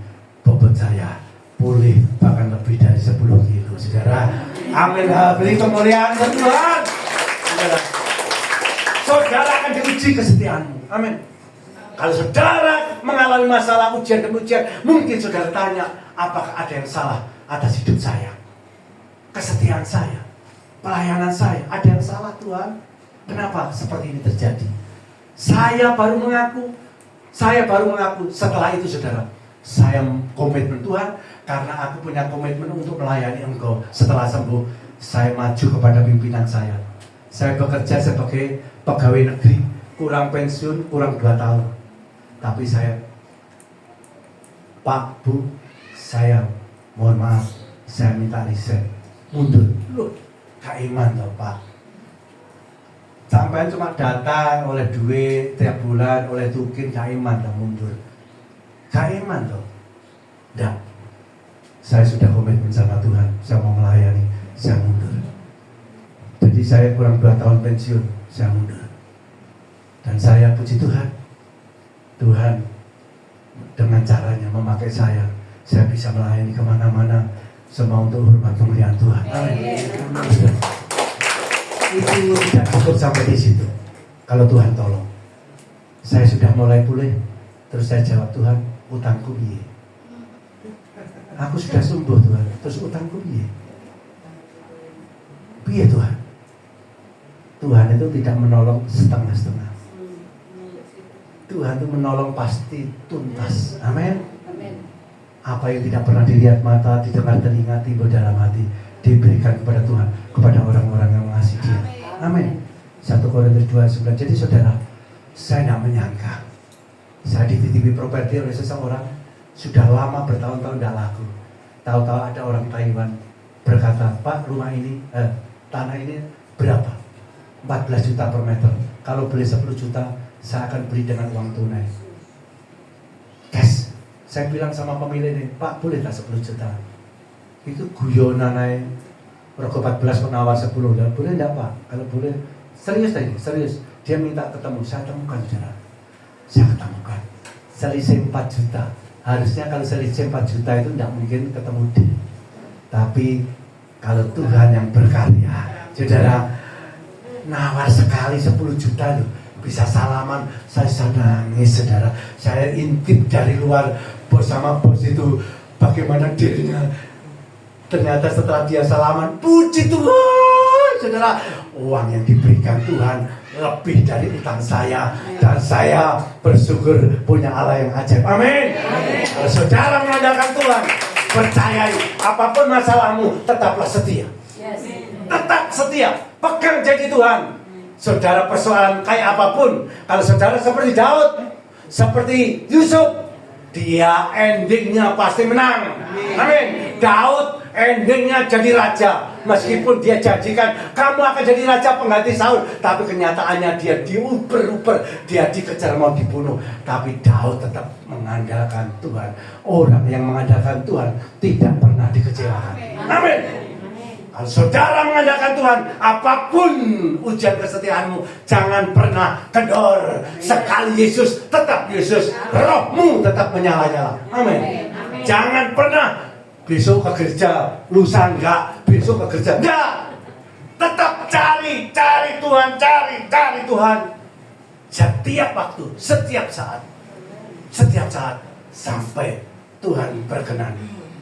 Speaker 2: bobot saya pulih bahkan lebih dari 10 kilo, saudara. Amin. Beri kemuliaan Tuhan. Saudara akan diuji kesetiaanmu. Amin. Kalau saudara mengalami masalah ujian demi ujian, mungkin saudara tanya, apakah ada yang salah atas hidup saya? Kesetiaan saya, pelayanan saya, ada yang salah Tuhan? Kenapa seperti ini terjadi? Saya baru mengaku. Setelah itu saudara, saya komitmen Tuhan, karena aku punya komitmen untuk melayani Engkau. Setelah sembuh, saya maju kepada pimpinan saya. Saya bekerja sebagai pegawai negeri, kurang pensiun, kurang 2 tahun. Tapi saya, Pak, Bu, saya mohon maaf, saya minta resign, mundur. Loh, gak iman loh Pak. Sampai cuma datang oleh duit tiap bulan, oleh tukin, gak iman loh mundur. Gak iman loh. Enggak. Saya sudah komitmen sama Tuhan, saya mau melayani, saya mundur. Jadi saya kurang 2 tahun pensiun, saya mundur. Dan saya puji Tuhan, Tuhan dengan caranya memakai saya bisa melayani kemana-mana, semua untuk hormat kemuliaan Tuhan. Amin. Itu tidak cukup sampai di situ. Kalau Tuhan tolong, saya sudah mulai pulih, terus saya jawab, Tuhan, utangku piye? Aku sudah sembuh Tuhan, terus utangku piye? Piye Tuhan? Tuhan itu tidak menolong setengah-setengah. Tuhan itu menolong pasti tuntas. Amin. Apa yang tidak pernah dilihat mata, didengar telinga, timbul dalam hati, diberikan kepada Tuhan, kepada orang-orang yang mengasihi Dia. Amin. 1 Korintus 2:9. Jadi saudara, saya tidak menyangka, saya dititipi properti oleh seseorang, sudah lama bertahun-tahun tidak laku. Tahu-tahu ada orang Taiwan berkata, Pak, rumah ini, tanah ini berapa? 14 juta per meter. Kalau beli 10 juta, saya akan beli dengan uang tunai. Cash. Saya bilang sama pemilik ini, Pak, boleh tak 10 juta? Itu guyonan aja. Rego 14 penawar 10. Boleh enggak Pak? Kalau boleh, serius tadi, serius. Dia minta ketemu, saya temukan saudara. Saya ketemukan. Selisih 4 juta. Harusnya kalau selisih 4 juta itu tidak mungkin ketemu dia. Tapi kalau Tuhan yang berkarya, saudara, nawar sekali 10 juta loh. Bisa salaman, saya nangis saudara. Saya intip dari luar, bos sama bos itu bagaimana dirinya. Ternyata setelah dia salaman, puji Tuhan saudara, uang yang diberikan Tuhan lebih dari utang saya. Dan saya bersyukur punya Allah yang ajaib. Amin. Kalau saudara mengandalkan Tuhan, percayai apapun masalahmu, tetaplah setia. Tetap setia, pegang janji Tuhan. Saudara persoalan kayak apapun, kalau saudara seperti Daud, seperti Yusuf, dia endingnya pasti menang. Amin. Daud endingnya jadi raja, meskipun dia janjikan kamu akan jadi raja pengganti Saul, tapi kenyataannya dia diuber-uber, dia dikejar mau dibunuh. Tapi Daud tetap mengandalkan Tuhan. Orang yang mengandalkan Tuhan tidak pernah dikecewakan. Amin. Kalau saudara mengandalkan Tuhan, apapun ujian kesetiaanmu, jangan pernah kendor. Sekali Yesus, tetap Yesus. Rohmu tetap menyala-nyala. Amin. Jangan pernah besok ke gereja, lusa enggak, besok ke gereja enggak. Tetap cari Tuhan, cari Tuhan. Setiap waktu, setiap saat, sampai Tuhan berkenan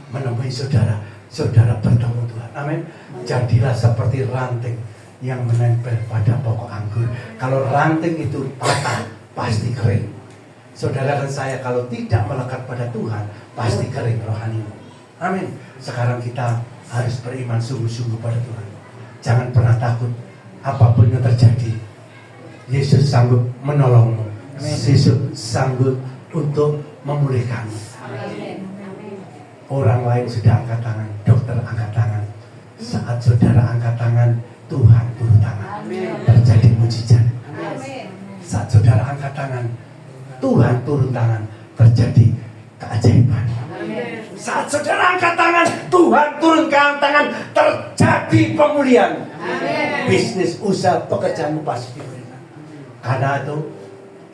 Speaker 2: menemui saudara. Saudara bertemu Tuhan. Amin. Jadilah seperti ranting yang menempel pada pokok anggur. Kalau ranting itu patah, pasti kering. Saudara dan saya kalau tidak melekat pada Tuhan, pasti kering rohanimu. Amin. Sekarang kita harus beriman sungguh-sungguh pada Tuhan. Jangan pernah takut apapun yang terjadi. Yesus sanggup menolongmu. Yesus sanggup untuk memulihkanmu. Orang lain sudah angkat tangan, dokter angkat tangan. Saat saudara angkat tangan, Tuhan turun tangan. Terjadi mujizat. Saat saudara angkat tangan, Tuhan turun tangan. Terjadi keajaiban. Saat saudara angkat tangan, Tuhan turunkan tangan. Terjadi pemulihan. Bisnis, usaha, pekerjaanmu pasti diberikan. Karena itu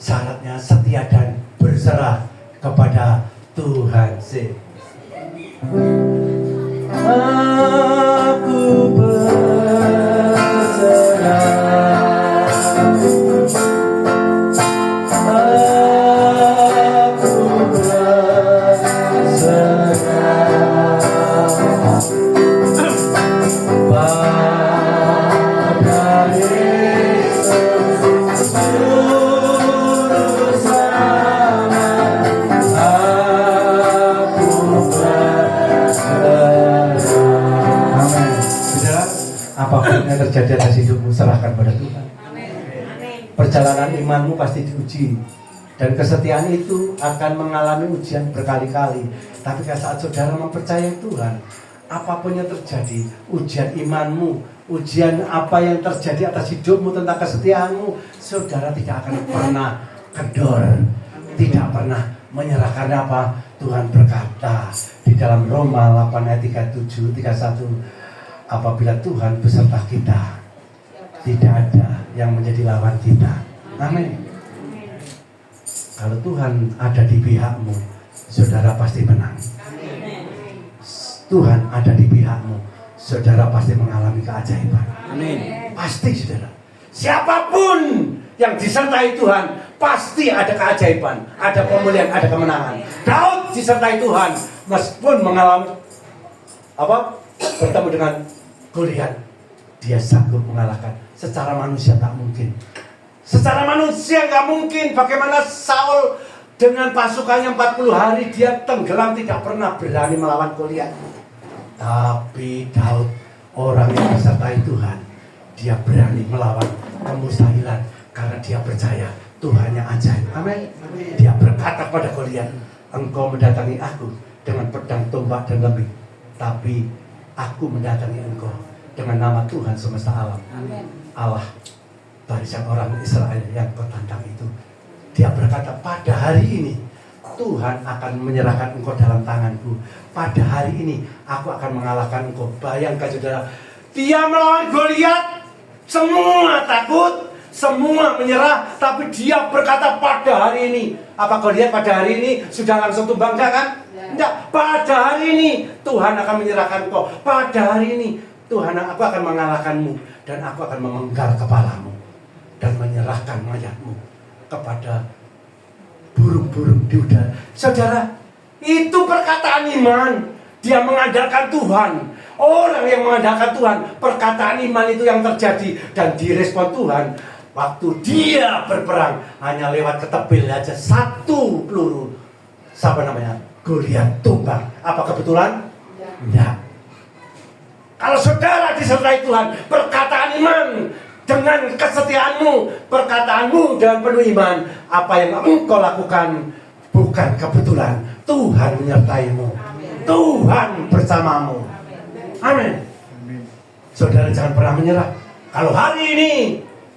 Speaker 2: syaratnya setia dan berserah kepada Tuhan. Aku berserah, aku berserah pada Yesus Juru Selamat. Aku berserah. Amin. Saudara, apapun yang terjadi atas hidupmu, serahkan pada Tuhan. Perjalanan imanmu pasti diuji, dan kesetiaan itu akan mengalami ujian berkali-kali. Tapi saat saudara mempercayai Tuhan, apapun yang terjadi, ujian imanmu, ujian apa yang terjadi atas hidupmu tentang kesetiaanmu, saudara tidak akan pernah kendor, tidak pernah menyerah. Karena apa? Tuhan berkata di dalam Roma 8 ayat 37, 31, apabila Tuhan beserta kita, tidak ada yang menjadi lawan kita. Amin. Kalau Tuhan ada di pihakmu, saudara pasti menang. Tuhan ada di pihakmu, saudara pasti mengalami keajaiban. Amin. Pasti saudara. Siapapun yang disertai Tuhan, pasti ada keajaiban, ada pemulihan, ada kemenangan. Daud disertai Tuhan, meskipun mengalami bertemu dengan Goliat, dia sanggup mengalahkan. Secara manusia tak mungkin. Secara manusia nggak mungkin. Bagaimana Saul dengan pasukannya 40 hari dia tenggelam, tidak pernah berani melawan Goliat. Tapi Daud, orang yang disertai Tuhan, dia berani melawan kemustahilan karena dia percaya Tuhan yang ajaib. Amin. Dia berkata kepada Goliat, engkau mendatangi aku dengan pedang, tombak dan lembu, tapi aku mendatangi engkau dengan nama Tuhan semesta alam. Amin. Allah barisan orang Israel yang kau tantang itu. Dia berkata, pada hari ini Tuhan akan menyerahkan engkau dalam tanganku. Pada hari ini aku akan mengalahkan engkau. Bayangkan saudara, dia melawan Goliat, semua takut, semua menyerah, tapi dia berkata pada hari ini. Apa Goliat pada hari ini sudah langsung tumbang, kan? Tidak. Pada hari ini Tuhan akan menyerahkan engkau. Pada hari ini Tuhan, aku akan mengalahkanmu, dan aku akan memenggal kepalamu dan menyerahkan mayatmu kepada burung-burung di udara. Saudara, itu perkataan iman. Dia mengandalkan Tuhan. Orang yang mengandalkan Tuhan, perkataan iman itu yang terjadi dan direspon Tuhan. Waktu dia berperang, hanya lewat ketepil aja, satu peluru, Goliat tumbang. Apa kebetulan? Tidak. Kalau saudara disertai Tuhan, perkataan iman dengan kesetiaanmu, perkataanmu dengan penuh iman, apa yang engkau lakukan bukan kebetulan. Tuhan menyertaimu. Tuhan bersamamu. Amin. Saudara jangan pernah menyerah. Kalau hari ini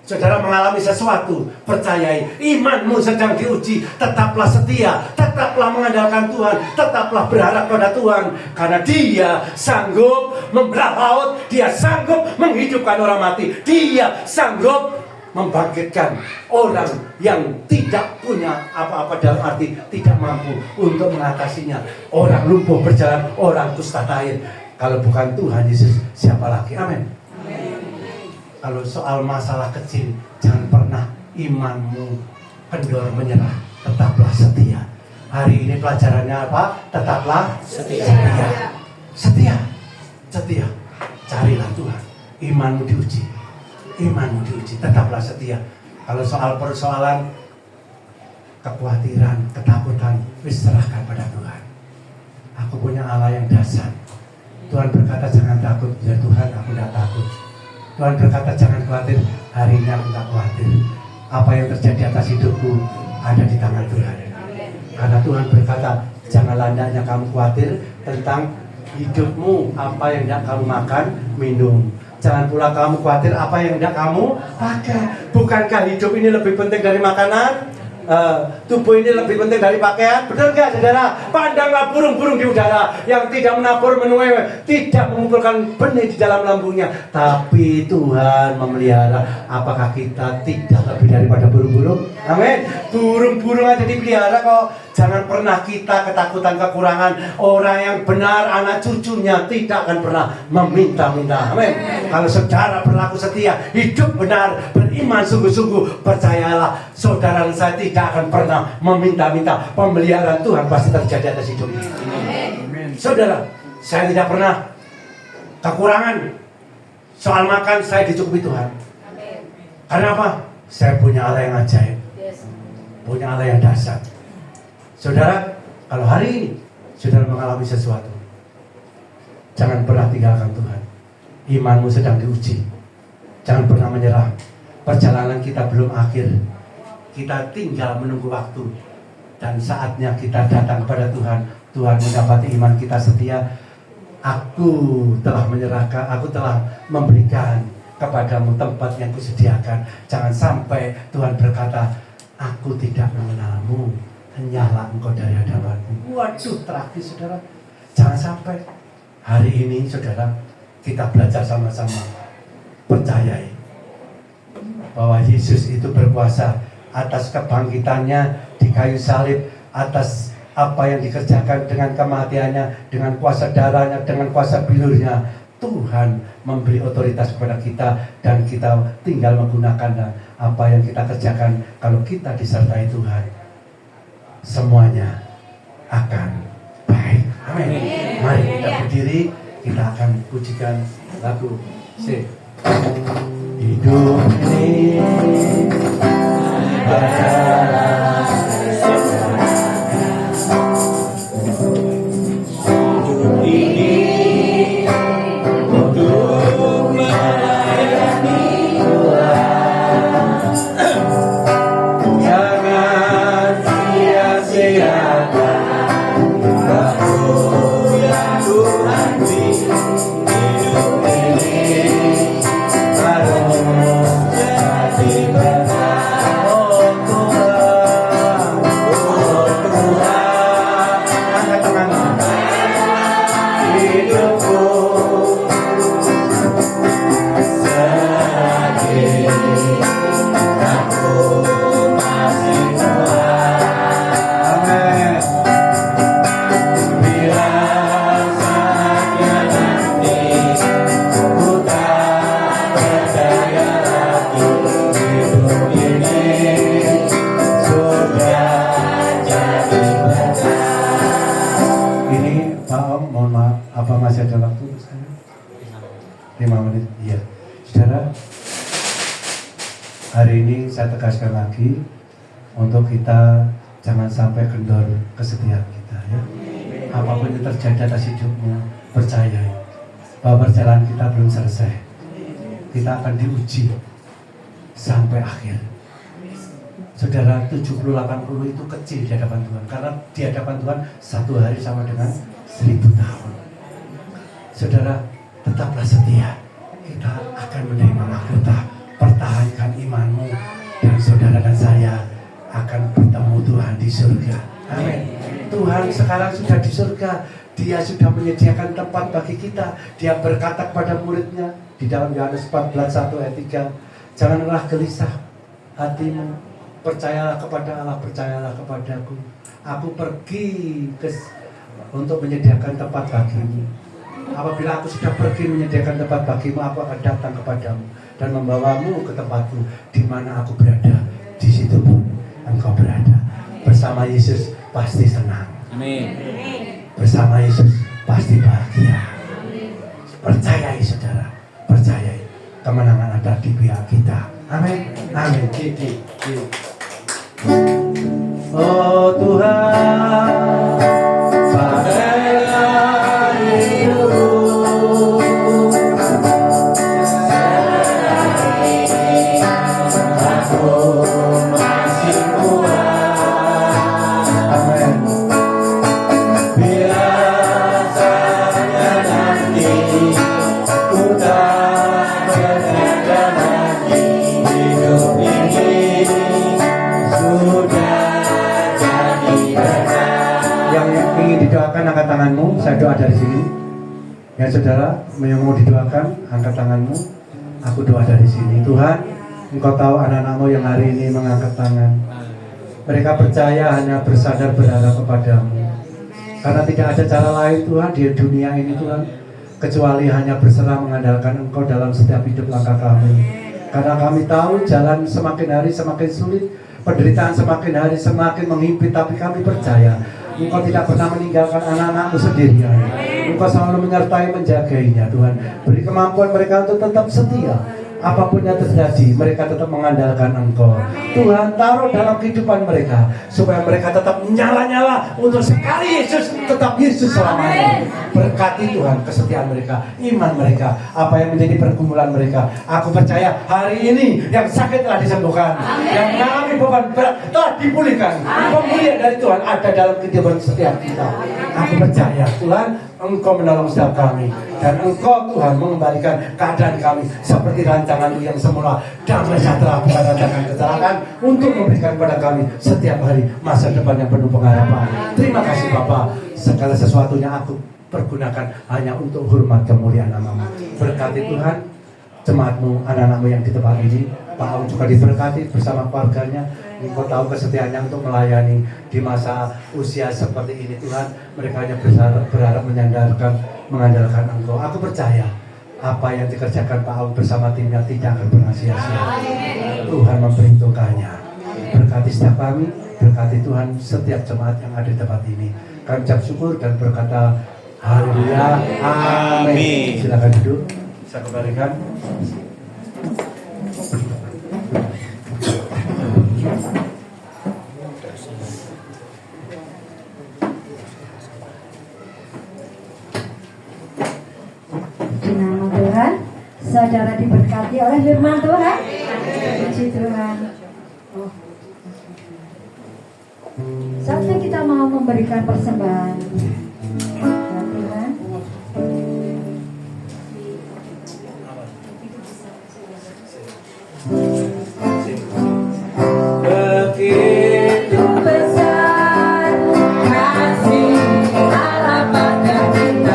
Speaker 2: saudara mengalami sesuatu, percayai imanmu sedang diuji, tetaplah setia, tetaplah mengandalkan Tuhan, tetaplah berharap pada Tuhan, karena Dia sanggup membelah laut, Dia sanggup menghidupkan orang mati, Dia sanggup membangkitkan orang yang tidak punya apa-apa, dalam arti tidak mampu untuk mengatasinya. Orang lumpuh berjalan, orang kusta tahir. Kalau bukan Tuhan Yesus, siapa lagi? Amin. Kalau soal masalah kecil, jangan pernah imanmu kendor menyerah. Tetaplah setia. Hari ini pelajarannya apa? Tetaplah setia. Setia. Setia. Carilah Tuhan. Imanmu diuji. imanmu diuji, tetaplah setia. Kalau soal persoalan kekhawatiran, ketakutan, wis serahkan pada Tuhan. Aku punya Allah yang dahsyat. Tuhan berkata jangan takut, ya Tuhan aku tidak takut. Tuhan berkata jangan khawatir, hari ini aku tidak khawatir. Apa yang terjadi atas hidupku ada di tangan Tuhan. Karena Tuhan berkata janganlah hendaknya kamu khawatir tentang hidupmu, apa yang hendak kamu makan, minum. Jangan pula kamu khawatir apa yang hendak kamu pakai. Bukankah hidup ini lebih penting dari makanan? Tubuh ini lebih penting dari pakaian. Betul gak saudara? Pandanglah burung-burung di udara yang tidak menabur, menuai, tidak mengumpulkan benih di dalam lambungnya, tapi Tuhan memelihara. Apakah kita tidak lebih daripada burung-burung? Amin. Burung-burung aja dipelihara kok. Jangan pernah kita ketakutan kekurangan. Orang yang benar, anak cucunya tidak akan pernah meminta-minta. Amin. Kalau saudara berlaku setia, hidup benar, beriman sungguh-sungguh, percayalah saudara dan saya tidak akan pernah meminta-minta. Pemeliharaan Tuhan pasti terjadi atas hidup ini. Saudara, saya tidak pernah kekurangan. Soal makan saya dicukupi Tuhan. Karena apa? Saya punya Allah yang ajaib, punya Allah yang dahsyat. Saudara, kalau hari ini saudara mengalami sesuatu, jangan pernah tinggalkan Tuhan. Imanmu sedang diuji. Jangan pernah menyerah. Perjalanan kita belum akhir. Kita tinggal menunggu waktu. Dan saatnya kita datang kepada Tuhan. Tuhan mendapati iman kita setia. Aku telah menyerahkan, aku telah memberikan kepadamu tempat yang kusediakan. Jangan sampai Tuhan berkata, aku tidak mengenalmu, hanyalah engkau dari hadapanku. Waduh, tragis saudara. Jangan sampai. Hari ini saudara, kita belajar sama-sama, percayai bahwa Yesus itu berkuasa atas kebangkitannya di kayu salib, atas apa yang dikerjakan dengan kematiannya, dengan kuasa darahnya, dengan kuasa bilurnya. Tuhan memberi otoritas kepada kita dan kita tinggal menggunakan apa yang kita kerjakan. Kalau kita disertai Tuhan, semuanya akan baik. Amin. Mari kita berdiri, kita akan pujikan lagu hidup ini adalah hidup ini untuk melayani Tuhan. Jangan sia-siakan waktu yang Tuhan beri. Hidup ini harus jadi berkah. Oh Tuhan, angkat tanganmu. Hidupku selagi aku masih Tuhan. Amin. Bila saatnya nanti ku tak berdaya lagi, hidup ini sudah jadi berkah. Ini Pak Om, mohon maaf, apa masih ada waktu saya? 5 menit, iya. Saudara, hari ini saya tegaskan lagi untuk kita jangan sampai kendor kesetiaan kita ya. Apapun yang terjadi atas hidupmu, percaya bahwa perjalanan kita belum selesai. Kita akan diuji sampai akhir. Saudara, 70-80 itu kecil di hadapan Tuhan. Karena di hadapan Tuhan 1 hari sama dengan 1000 tahun. Saudara, tetaplah setia. Kita akan menerima mahkota. Pertahankan imanmu. Dan saudara dan saya akan bertemu Tuhan di surga. Amin. Tuhan sekarang sudah di surga. Dia sudah menyediakan tempat bagi kita. Dia berkata kepada muridnya di dalam Yohanes 14:1 ayat 3, janganlah gelisah hatimu, percayalah kepada Allah, percayalah kepadaku. Aku pergi untuk menyediakan tempat bagimu. Apabila aku sudah pergi menyediakan tempat bagimu, aku akan datang kepadamu dan membawamu ke tempatku di mana aku berada. Di situ pun engkau berada. Bersama Yesus pasti senang.
Speaker 4: Amin.
Speaker 2: Bersama Yesus pasti bahagia. Percayai saudara, percayai. kemenangan ada di pihak kita. Amin. Amin. Oh Tuhan, padahal hidupku aku masih kuat. Amin. Biasanya nanti ku tak menyangka lagi hidup ini sudah jadi berkah. Yang ingin didoakan angkat tanganmu, saya doa dari sini. Ya saudara, yang mau didoakan angkat tanganmu, aku doa dari sini. Tuhan, Engkau tahu anak-anakmu yang hari ini mengangkat tangan. Mereka percaya hanya bersandar berharap kepadamu. Karena tidak ada cara lain Tuhan di dunia ini Tuhan, kecuali hanya berserah mengandalkan Engkau dalam setiap hidup langkah kami. Karena kami tahu jalan semakin hari semakin sulit, penderitaan semakin hari semakin menghimpit, tapi kami percaya Engkau tidak pernah meninggalkan anak-anakmu sendirian. Engkau selalu menyertai menjagainya Tuhan. Beri kemampuan mereka untuk tetap setia. Apapun yang terjadi, mereka tetap mengandalkan Engkau. Tuhan, taruh dalam kehidupan mereka supaya mereka tetap nyala-nyala untuk sekali Yesus, tetap Yesus selamanya. Berkati Tuhan kesetiaan mereka, iman mereka, apa yang menjadi pergumulan mereka. Aku percaya hari ini yang sakit telah disembuhkan, yang mengalami beban berat telah dipulihkan. Pemulihan dari Tuhan ada dalam kehidupan setiap kita. Aku percaya Tuhan, Engkau menolong setiap kami, dan Engkau Tuhan mengembalikan keadaan kami seperti rancangan-Mu yang semula, damai sejahtera bukan rancangan kecelakaan, untuk memberikan kepada kami setiap hari masa depan yang penuh pengharapan. Terima kasih Bapa, segala sesuatunya aku pergunakan hanya untuk hormat kemuliaan nama-Mu. Berkati Tuhan jemaat-Mu, anak-anak-Mu yang di tempat ini. Pak Aung juga diberkati bersama keluarganya. Engkau tahu kesetiaannya untuk melayani di masa usia seperti ini Tuhan. Mereka hanya berharap mengandalkan Engkau. Aku percaya apa yang dikerjakan Pak Aung bersama timnya tidak akan pernah sia-sia. Tuhan memperhitungkannya. Berkati setiap kami, berkati Tuhan setiap jemaat yang ada di tempat ini. Kami ucap syukur dan berkata haleluya, amin. Silakan duduk, saya kembalikan.
Speaker 3: Saudara diberkati oleh firman Tuhan. Puji Tuhan. Saatnya kita mau memberikan persembahan. Tuhan. Begitu besar kasih Allah pada kita.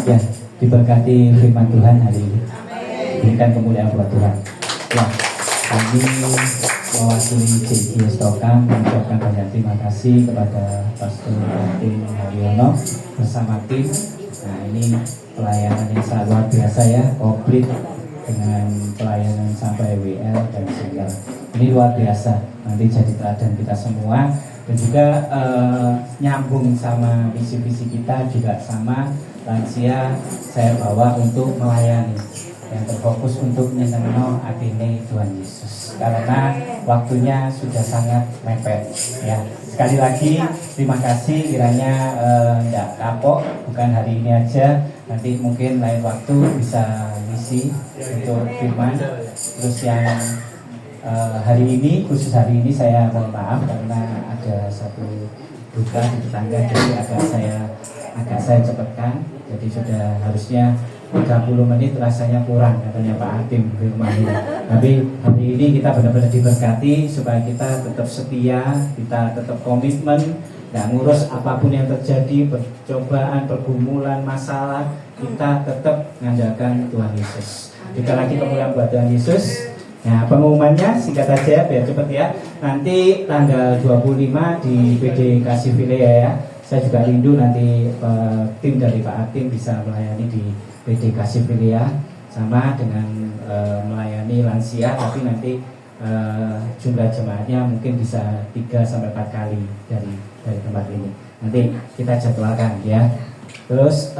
Speaker 4: Ya, diberkati firman Tuhan hari ini. Berikan kemuliaan buat Tuhan. Ya, Kami mewakili JG Stoka mengucapkan banyak terima kasih kepada Pastor Martin Haryono bersama tim. Nah, ini pelayanan yang sangat luar biasa ya, komplit dengan pelayanan sampai WL dan single. Ini luar biasa, nanti jadi teladan kita semua. Dan juga nyambung sama visi-visi kita juga sama, lansia saya bawa untuk melayani yang terfokus untuk nyenengno atine Tuhan Yesus, karena waktunya sudah sangat mepet ya. Sekali lagi terima kasih, kiranya enggak kapok, bukan hari ini aja, nanti mungkin lain waktu bisa ngisi untuk firman. Terus yang hari ini, khusus hari ini saya mohon maaf karena ada satu duka di tetangga, jadi agak saya cepatkan. Jadi sudah harusnya 30 menit, rasanya kurang katanya Pak Hakim firman. Tapi hari ini kita benar-benar diberkati supaya kita tetap setia, kita tetap komitmen, dan ngurus apapun yang terjadi, percobaan, pergumulan, masalah, kita tetap mengandalkan Tuhan Yesus. Kita lagi kemuliaan buat Tuhan Yesus. Nah, pengumumannya singkat aja biar cepet ya. Nanti tanggal 25 di PD Kasifilea ya. Saya juga rindu nanti tim dari Pak Hakim bisa melayani di PD Kasifilea, sama dengan melayani lansia, tapi nanti jumlah jemaatnya mungkin bisa 3-4 kali dari tempat ini. Nanti kita jadwalkan ya. Terus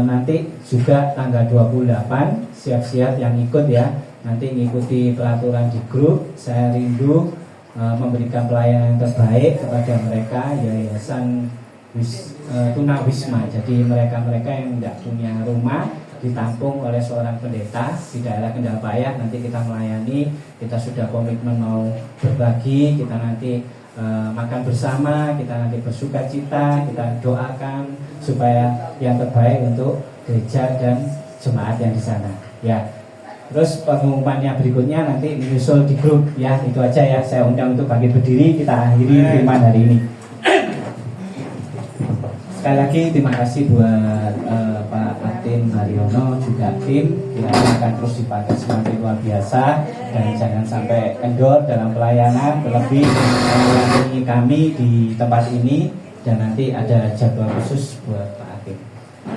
Speaker 4: nanti juga tanggal 28 siap-siap yang ikut ya. Nanti ngikuti peraturan di grup. Saya rindu memberikan pelayanan yang terbaik kepada mereka, Yayasan Tunawisma. Jadi mereka-mereka yang tidak punya rumah ditampung oleh seorang pendeta di daerah Kendal Payah. Nanti kita melayani, kita sudah komitmen mau berbagi, kita nanti makan bersama, kita nanti bersuka cita, kita doakan supaya yang terbaik untuk gereja dan jemaat yang di sana ya. Terus pengumumannya berikutnya nanti menyusul di grup ya. Itu aja ya, saya undang untuk bangkit berdiri. Kita akhiri firman hari ini. Sekali lagi terima kasih buat Pak Martin Haryono juga tim. Kiranya akan terus dipakai semakin luar biasa, dan jangan sampai kendor dalam pelayanan, terlebih melayani kami di tempat ini, dan nanti ada jadwal khusus buat Pak Hakim.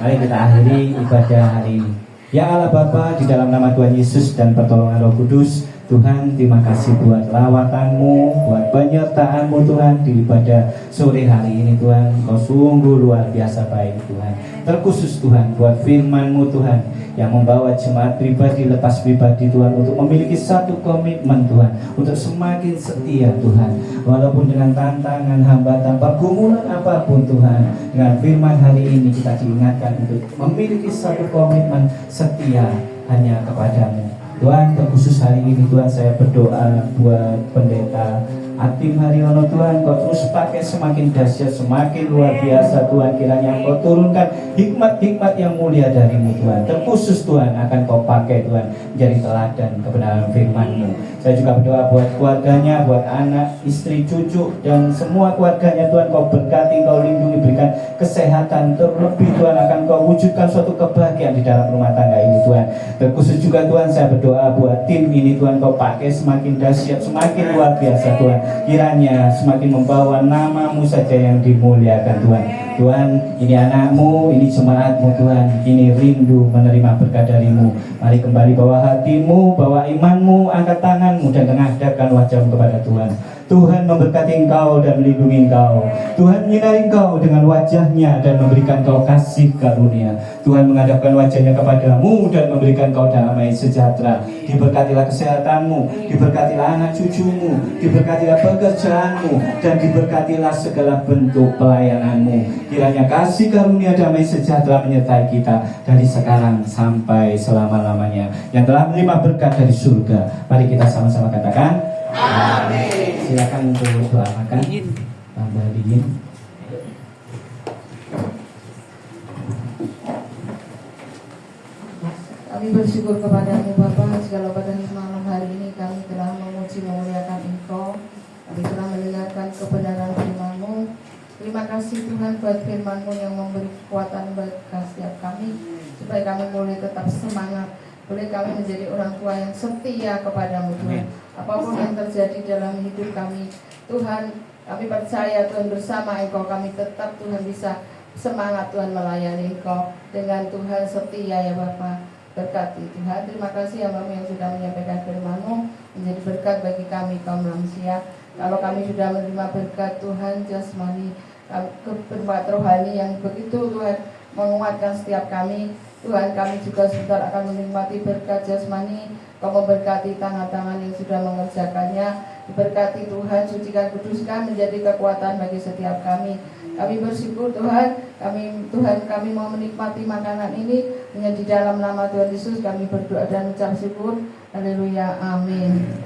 Speaker 4: Mari kita akhiri ibadah hari ini. Ya Allah Bapa, di dalam nama Tuhan Yesus dan pertolongan Roh Kudus, Tuhan terima kasih buat lawatan-Mu, buat penyertaan-Mu Tuhan di ibadah sore hari ini Tuhan. Kau sungguh luar biasa baik Tuhan. Terkhusus Tuhan buat firman-Mu Tuhan yang membawa jemaat pribadi lepas pribadi Tuhan untuk memiliki satu komitmen Tuhan, untuk semakin setia Tuhan, walaupun dengan tantangan, hambatan, pergumulan apapun Tuhan. Dengan firman hari ini kita diingatkan untuk memiliki satu komitmen setia hanya kepadamu Tuhan. Terkhusus hari ini Tuhan, saya berdoa buat pendeta Hakim Haryono Tuhan. Kau terus pakai semakin dahsyat, semakin luar biasa Tuhan. Kiranya Kau turunkan hikmat-hikmat yang mulia dari-Mu Tuhan. Terkhusus Tuhan akan Kau pakai Tuhan menjadi teladan kebenaran firman-Mu. Saya juga berdoa buat keluarganya, buat anak, istri, cucu, dan semua keluarganya Tuhan. Kau berkati, Kau lindungi, berikan kesehatan. Terlebih Tuhan akan Kau wujudkan suatu kebahagiaan di dalam rumah tangga ini Tuhan. Terkhusus juga Tuhan, saya berdoa buat tim ini Tuhan. Kau pakai semakin dahsyat, semakin luar biasa Tuhan. Kiranya semakin membawa nama-Mu saja yang dimuliakan Tuhan. Tuhan, ini anak-Mu, ini jemaat-Mu Tuhan. Ini rindu menerima berkat dari-Mu. Mari kembali bawa hatimu, bawa imanmu, angkat tanganmu, dan tengadahkan wajahmu kepada Tuhan. Tuhan memberkati engkau dan melindungi engkau. Tuhan menyinari engkau dengan wajahnya dan memberikan engkau kasih karunia. Tuhan menghadapkan wajahnya kepadamu dan memberikan engkau damai sejahtera. Diberkatilah kesehatanmu, diberkatilah anak cucumu, diberkatilah pekerjaanmu, dan diberkatilah segala bentuk pelayananmu. Kiranya kasih karunia damai sejahtera menyertai kita dari sekarang sampai selama-lamanya. Yang telah menerima berkat dari surga, mari kita sama-sama katakan amin. Silakan untuk doa makan. Tambah dingin.
Speaker 3: Kami bersyukur kepada-Mu Bapa, segala pada malam hari ini kami telah memuji memuliakan Engkau. Kami telah mendengarkan kebenaran firman-Mu. Terima kasih Tuhan buat firman-Mu yang memberi kekuatan bagi setiap kami, supaya kami boleh tetap semangat, boleh kami menjadi orang tua yang setia kepada-Mu Tuhan.
Speaker 1: apapun yang terjadi dalam hidup kami. Tuhan, kami percaya Tuhan bersama Engkau kami tetap Tuhan bisa semangat Tuhan melayani Engkau dengan Tuhan setia ya Bapa. Berkati Tuhan, terima kasih hamba-Mu yang sudah menyampaikan firman-Mu menjadi berkat bagi kami kaum lansia. Kalau kami sudah menerima berkat Tuhan jasmani, berkat rohani yang begitu Tuhan menguatkan setiap kami, Tuhan kami juga sebentar akan menikmati berkat jasmani. Kau memberkati tangan-tangan yang sudah mengerjakannya. Diberkati Tuhan, sucikan, kuduskan menjadi kekuatan bagi setiap kami. Kami bersyukur Tuhan, kami mau menikmati makanan ini. Hanya di dalam nama Tuhan Yesus kami berdoa dan ucap syukur. Haleluya, amin.